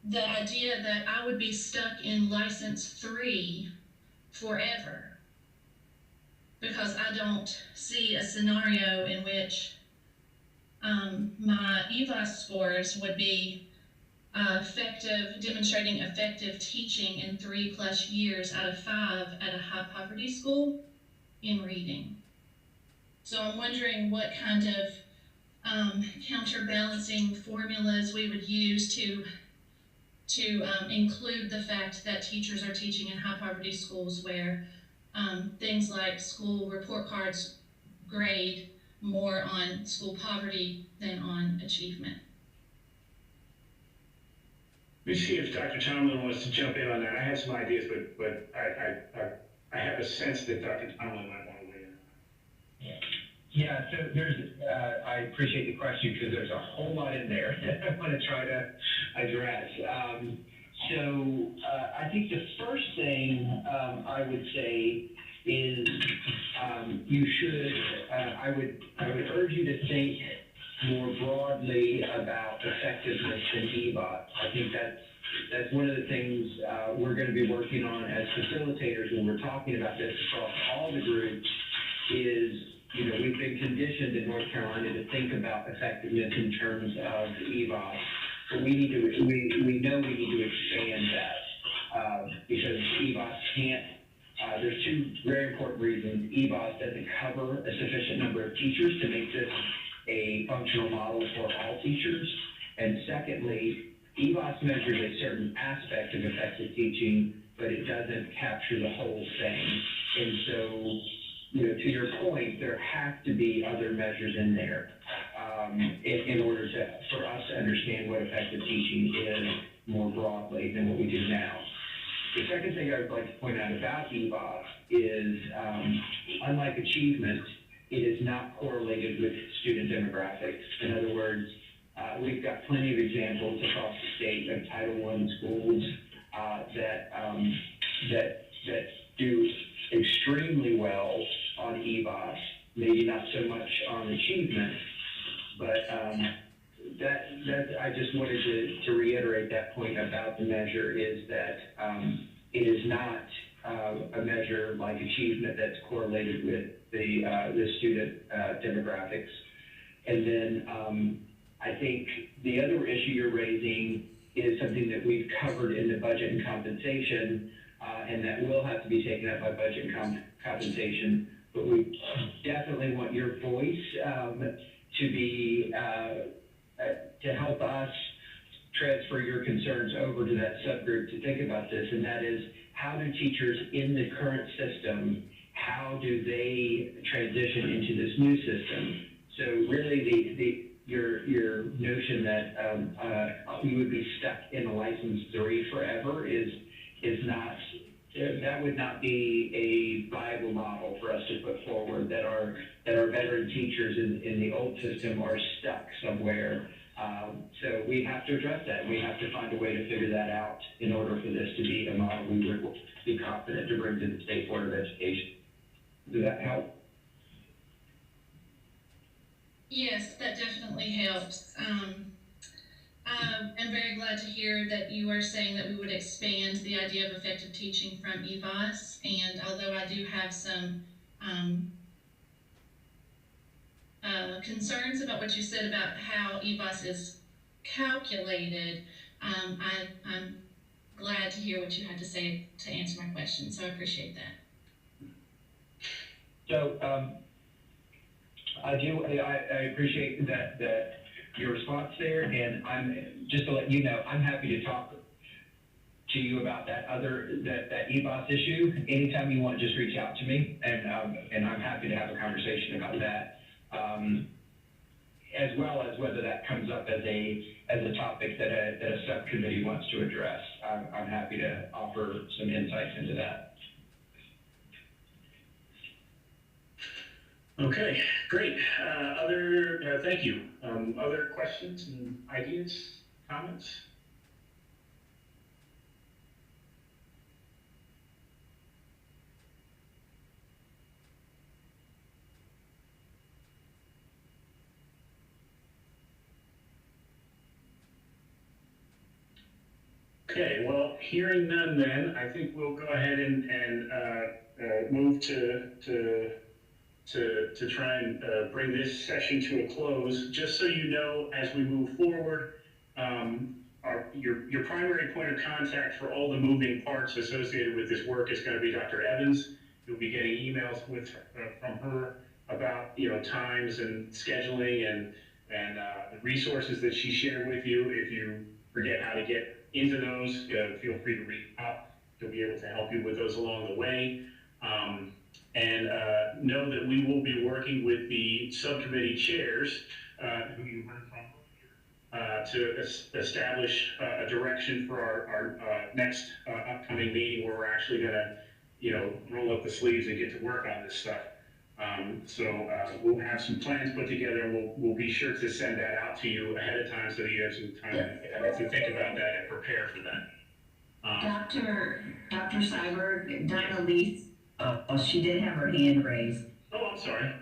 the idea that I would be stuck in license 3 forever, because I don't see a scenario in which my EVOS scores would be demonstrating effective teaching in 3+ years out of 5 at a high poverty school in reading. So I'm wondering what kind of counterbalancing formulas we would use to include the fact that teachers are teaching in high poverty schools where things like school report cards grade more on school poverty than on achievement. Let me see if Dr. Tomlin wants to jump in on that. I have some ideas, but I have a sense that Dr. Tomlin might want to weigh in. Yeah, so I appreciate the question because there's a whole lot in there that I want to try to address. I think the first thing I would say is you should, I would urge you to think more broadly about effectiveness in EVOS. I think that's one of the things we're going to be working on as facilitators when we're talking about this across all the groups is, we've been conditioned in North Carolina to think about effectiveness in terms of EVOS, but we know we need to expand that because EVOS can't. There's two very important reasons. EVOS doesn't cover a sufficient number of teachers to make this a functional model for all teachers. And secondly, EVOS measures a certain aspect of effective teaching, but it doesn't capture the whole thing. And so, to your point, there have to be other measures in there. in order for us to understand what effective teaching is more broadly than what we do now. The second thing I would like to point out about EVOS is, unlike achievement, it is not correlated with student demographics. In other words, we've got plenty of examples across the state of Title I schools that do extremely well on EVOS, maybe not so much on achievement, but that I just wanted to reiterate that point about the measure is that it is not a measure like achievement that's correlated with the student demographics. And then I think the other issue you're raising is something that we've covered in the budget and compensation, and that will have to be taken up by budget and compensation. But we definitely want your voice to be to help us transfer your concerns over to that subgroup to think about this, and that is, how do teachers in the current system, how do they transition into this new system? So really your notion that you would be stuck in a license 3 forever is not, that would not be a viable model for us to put forward, that our veteran teachers in the old system are stuck somewhere. So we have to address that. We have to find a way to figure that out in order for this to be a model we would be confident to bring to the State Board of Education. Does that help? Yes, that definitely helps. I'm very glad to hear that you are saying that we would expand the idea of effective teaching from EVOS. And although I do have some concerns about what you said about how EVOS is calculated, I'm glad to hear what you had to say to answer my question. So I appreciate that. So I appreciate that your response there, and I'm just to let you know, I'm happy to talk to you about that EVOS issue. Anytime you want, just reach out to me, and I'm happy to have a conversation about that, as well as whether that comes up as a topic that a subcommittee wants to address. I'm happy to offer some insights into that. Okay, great. Thank you. Other questions and ideas, comments? Okay, well, hearing none then, I think we'll go ahead and move to try and bring this session to a close. Just so you know, as we move forward, your primary point of contact for all the moving parts associated with this work is going to be Dr. Evans. You'll be getting emails from her about times and scheduling and the resources that she shared with you. If you forget how to get into those, feel free to reach out. She'll be able to help you with those along the way. And know that we will be working with the subcommittee chairs, who you heard from, to establish a direction for our next upcoming meeting, where we're actually going to, roll up the sleeves and get to work on this stuff. So we'll have some plans put together, and we'll be sure to send that out to you ahead of time so that you have some time to think about that and prepare for that. Dr. Cyberg, Dinah Leith. Oh, she did have her hand raised. Oh, I'm sorry.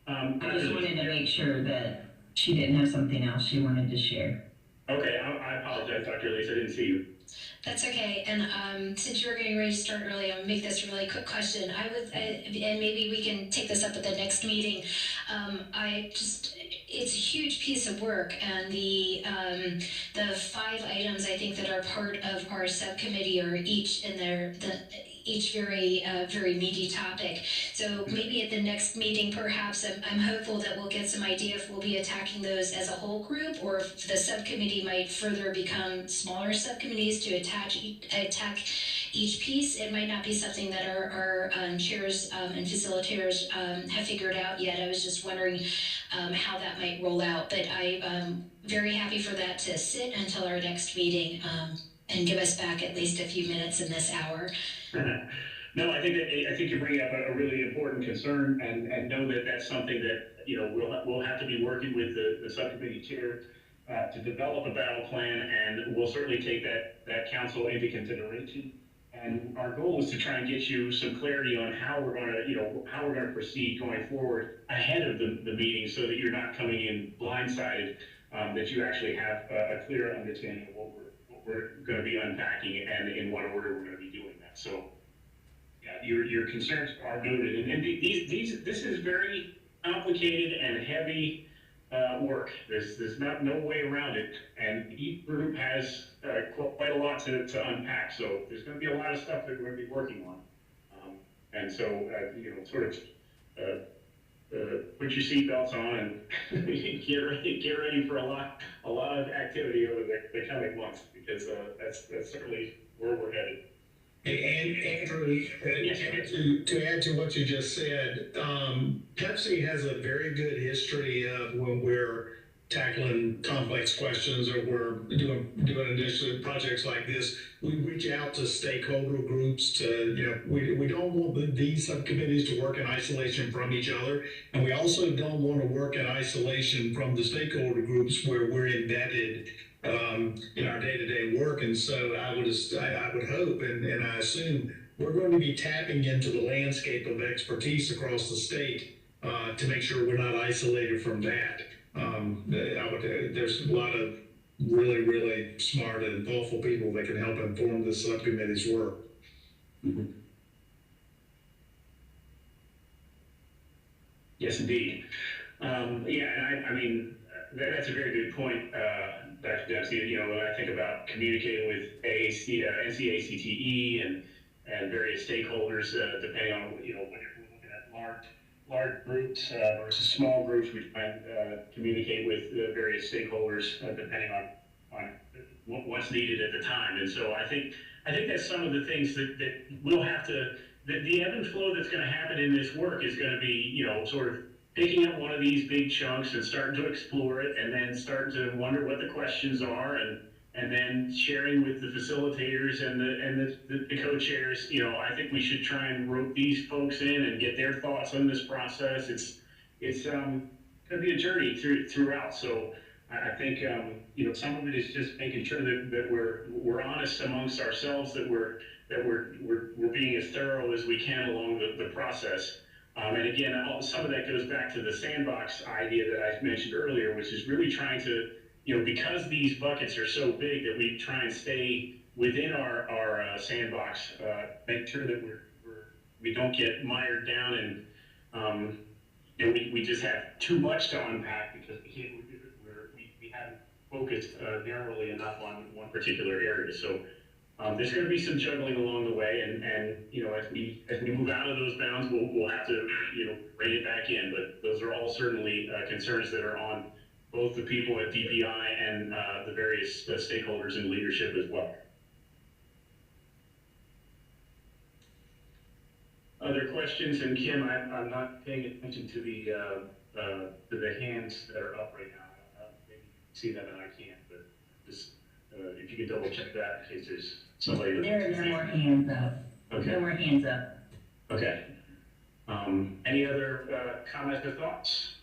I just wanted to make sure that she didn't have something else she wanted to share. Okay, I apologize, Dr. Leith, I didn't see you. That's okay. And since you were getting ready to start early, I'll make this a really quick question. And maybe we can take this up at the next meeting. It's a huge piece of work, and the 5 items I think that are part of our subcommittee are each in each very meaty topic. So maybe at the next meeting, perhaps I'm hopeful that we'll get some idea if we'll be attacking those as a whole group, or if the subcommittee might further become smaller subcommittees to attack each piece. It might not be something that our chairs and facilitators have figured out yet. I was just wondering how that might roll out, but I'm very happy for that to sit until our next meeting and give us back at least a few minutes in this hour. No, I think you bring up a really important concern, and know that that's something that, you know, we'll have to be working with the subcommittee chair to develop a battle plan, and we'll certainly take that counsel into consideration. And our goal is to try and get you some clarity on how we're going to proceed going forward ahead of the meeting, so that you're not coming in blindsided, that you actually have a clear understanding of what we're going to be unpacking and in what order we're going to be doing that. So, yeah, your concerns are noted, and this is very complicated and heavy work. There's no way around it, and each group has quite a lot to unpack. So there's going to be a lot of stuff that we're going to be working on, and so you know, sort of put your seatbelts on and get ready for a lot of activity over the coming months, because that's certainly where we're headed. Hey, Andrew, to add to what you just said, PEPSC has a very good history of when we're tackling complex questions or we're doing initiative projects like this, we reach out to stakeholder groups to, you know, we don't want these subcommittees to work in isolation from each other, and we also don't want to work in isolation from the stakeholder groups where we're embedded in our day-to-day work. And so I would hope and I assume we're going to be tapping into the landscape of expertise across the state to make sure we're not isolated from that. There's a lot of really smart and thoughtful people that can help inform the subcommittee's work. Mm-hmm. Yes, indeed. Yeah, and I mean, that's a very good point, Dr. Dempsey. You know, when I think about communicating with NCACTE and various stakeholders, depending on, you know, when you're looking at large groups versus small groups, we try and communicate with various stakeholders depending on what's needed at the time. And so I think that's some of the things that we'll have to, the ebb and flow that's going to happen in this work is going to be, you know, sort of picking up one of these big chunks and starting to explore it, and then starting to wonder what the questions are, and then sharing with the facilitators and the co-chairs. You know, I think we should try and rope these folks in and get their thoughts on this process. It's going to be a journey throughout. So I think you know, some of it is just making sure that we're honest amongst ourselves, that we're being as thorough as we can along the process. And again, some of that goes back to the sandbox idea that I mentioned earlier, which is really trying to, you know, because these buckets are so big, that we try and stay within our sandbox, make sure that we don't get mired down and you know, we just have too much to unpack because we haven't focused narrowly enough on one particular area. So there's going to be some juggling along the way, and you know, as we move out of those bounds, we'll have to, you know, rein it back in. But those are all certainly concerns that are on both the people at DPI and the various stakeholders in leadership as well. Other questions? And Kim, I'm not paying attention to the hands that are up right now. Maybe you can see them and I can't, but just if you could double check that in case there's somebody. There are no more hands up. Okay. No more hands up. Okay. Any other comments or thoughts?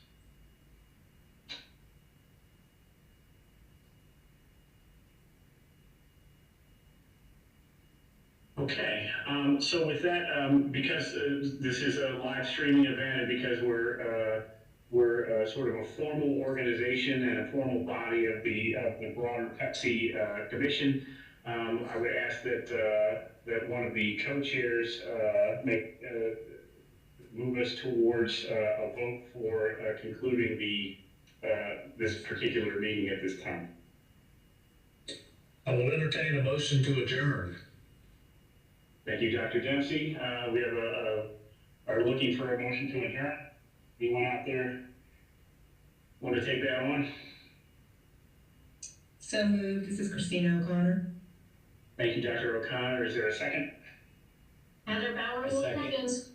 Okay, so with that, because this is a live streaming event, and because we're sort of a formal organization and a formal body of the broader PEPSC commission, I would ask that one of the co-chairs move us towards a vote for concluding this particular meeting at this time. I will entertain a motion to adjourn. Thank you, Dr. Dempsey. We have are looking for a motion to adjourn. Anyone out there want to take that on? So moved. This is Christina O'Connor. Thank you, Dr. O'Connor. Is there a second? Heather Bauer, seconds.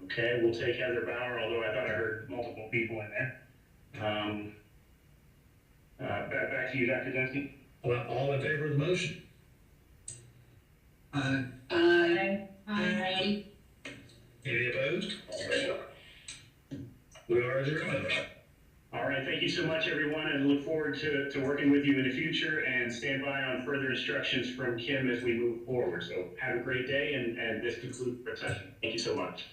Okay, we'll take Heather Bauer, although I thought I heard multiple people in there. Back to you, Dr. Dempsey. All in favor of the motion? Aye. Aye. Any opposed? We are adjourned. All right, thank you so much, everyone, and look forward to working with you in the future, and stand by on further instructions from Kim as we move forward. So have a great day, and this concludes our session. Thank you so much.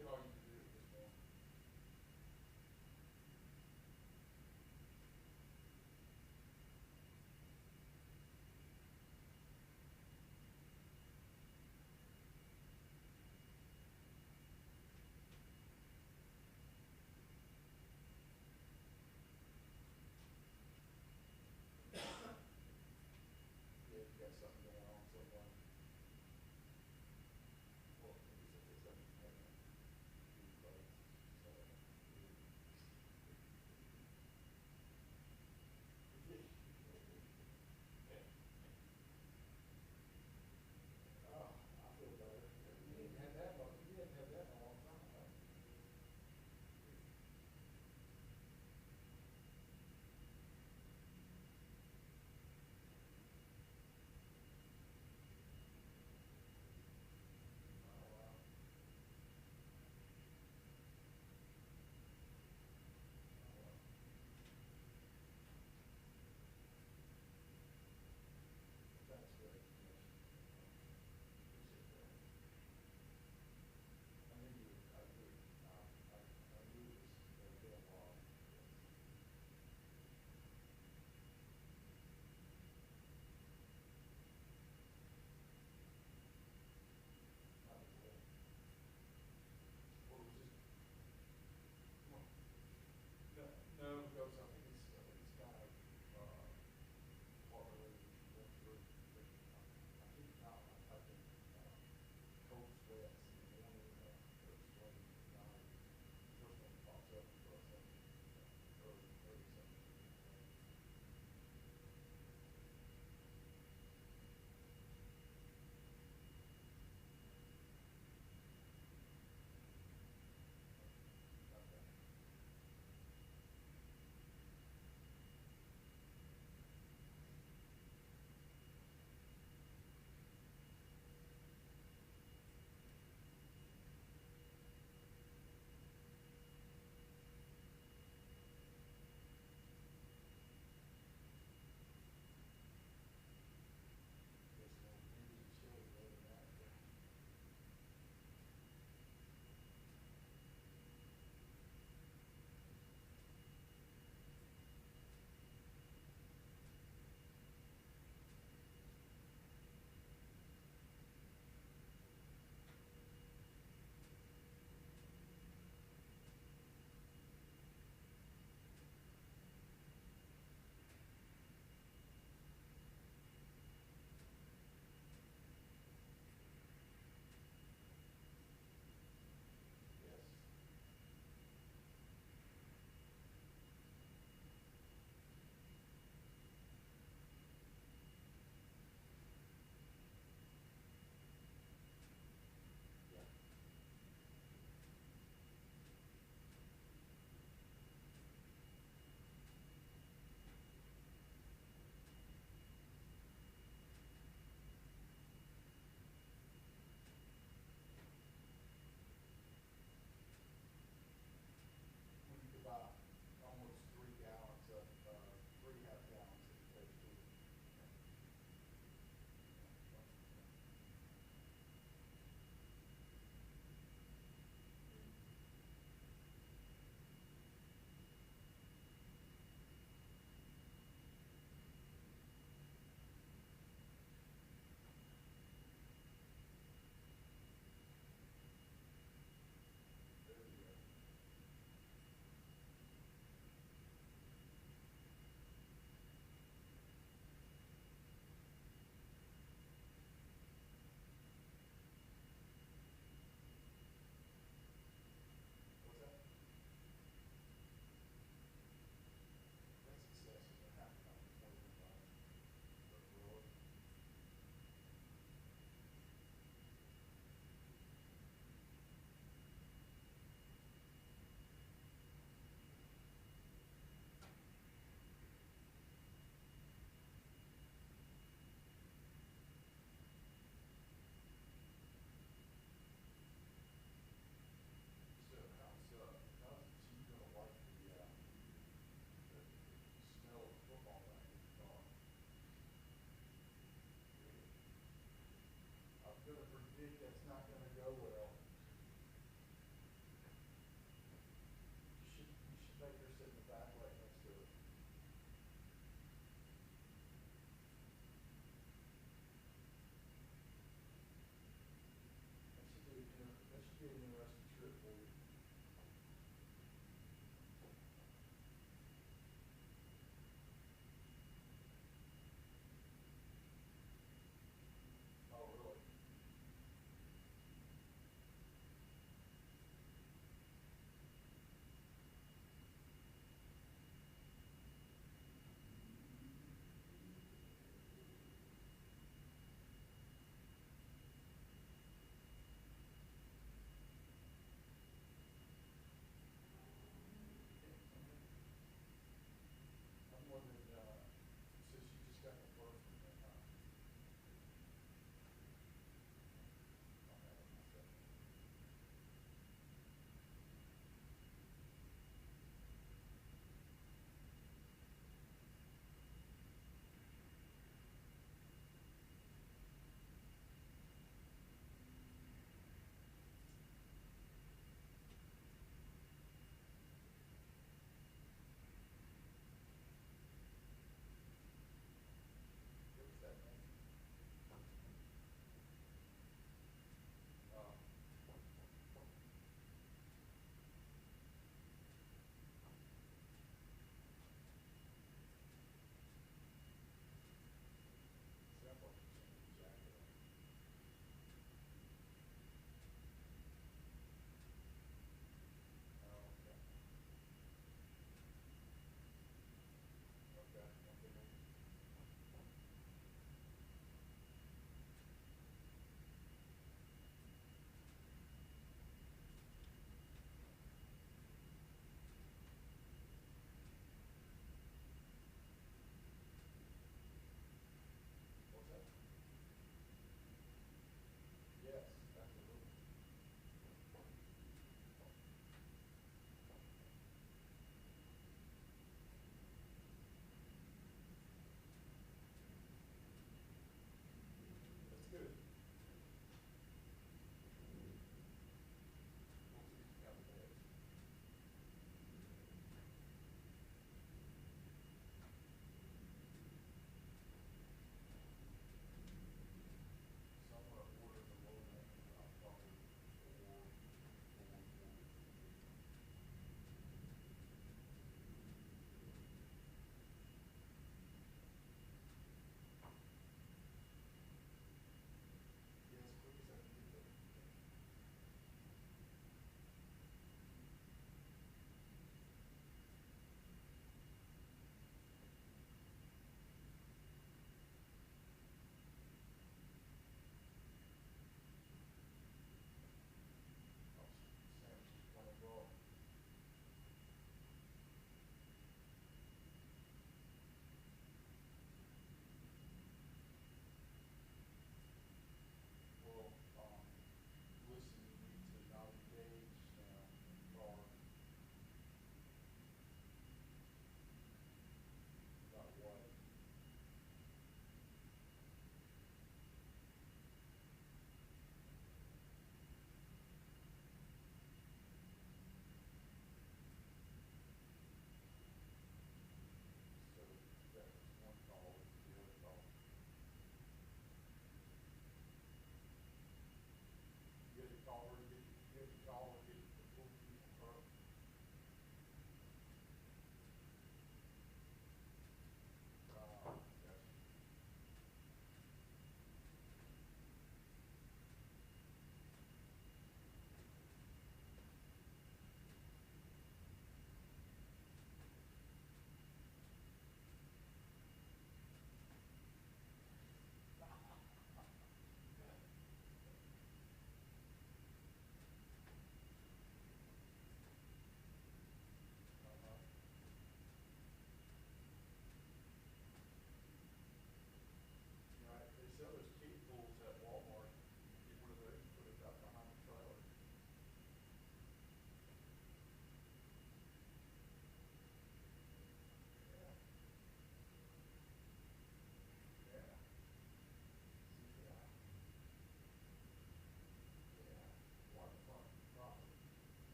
you know,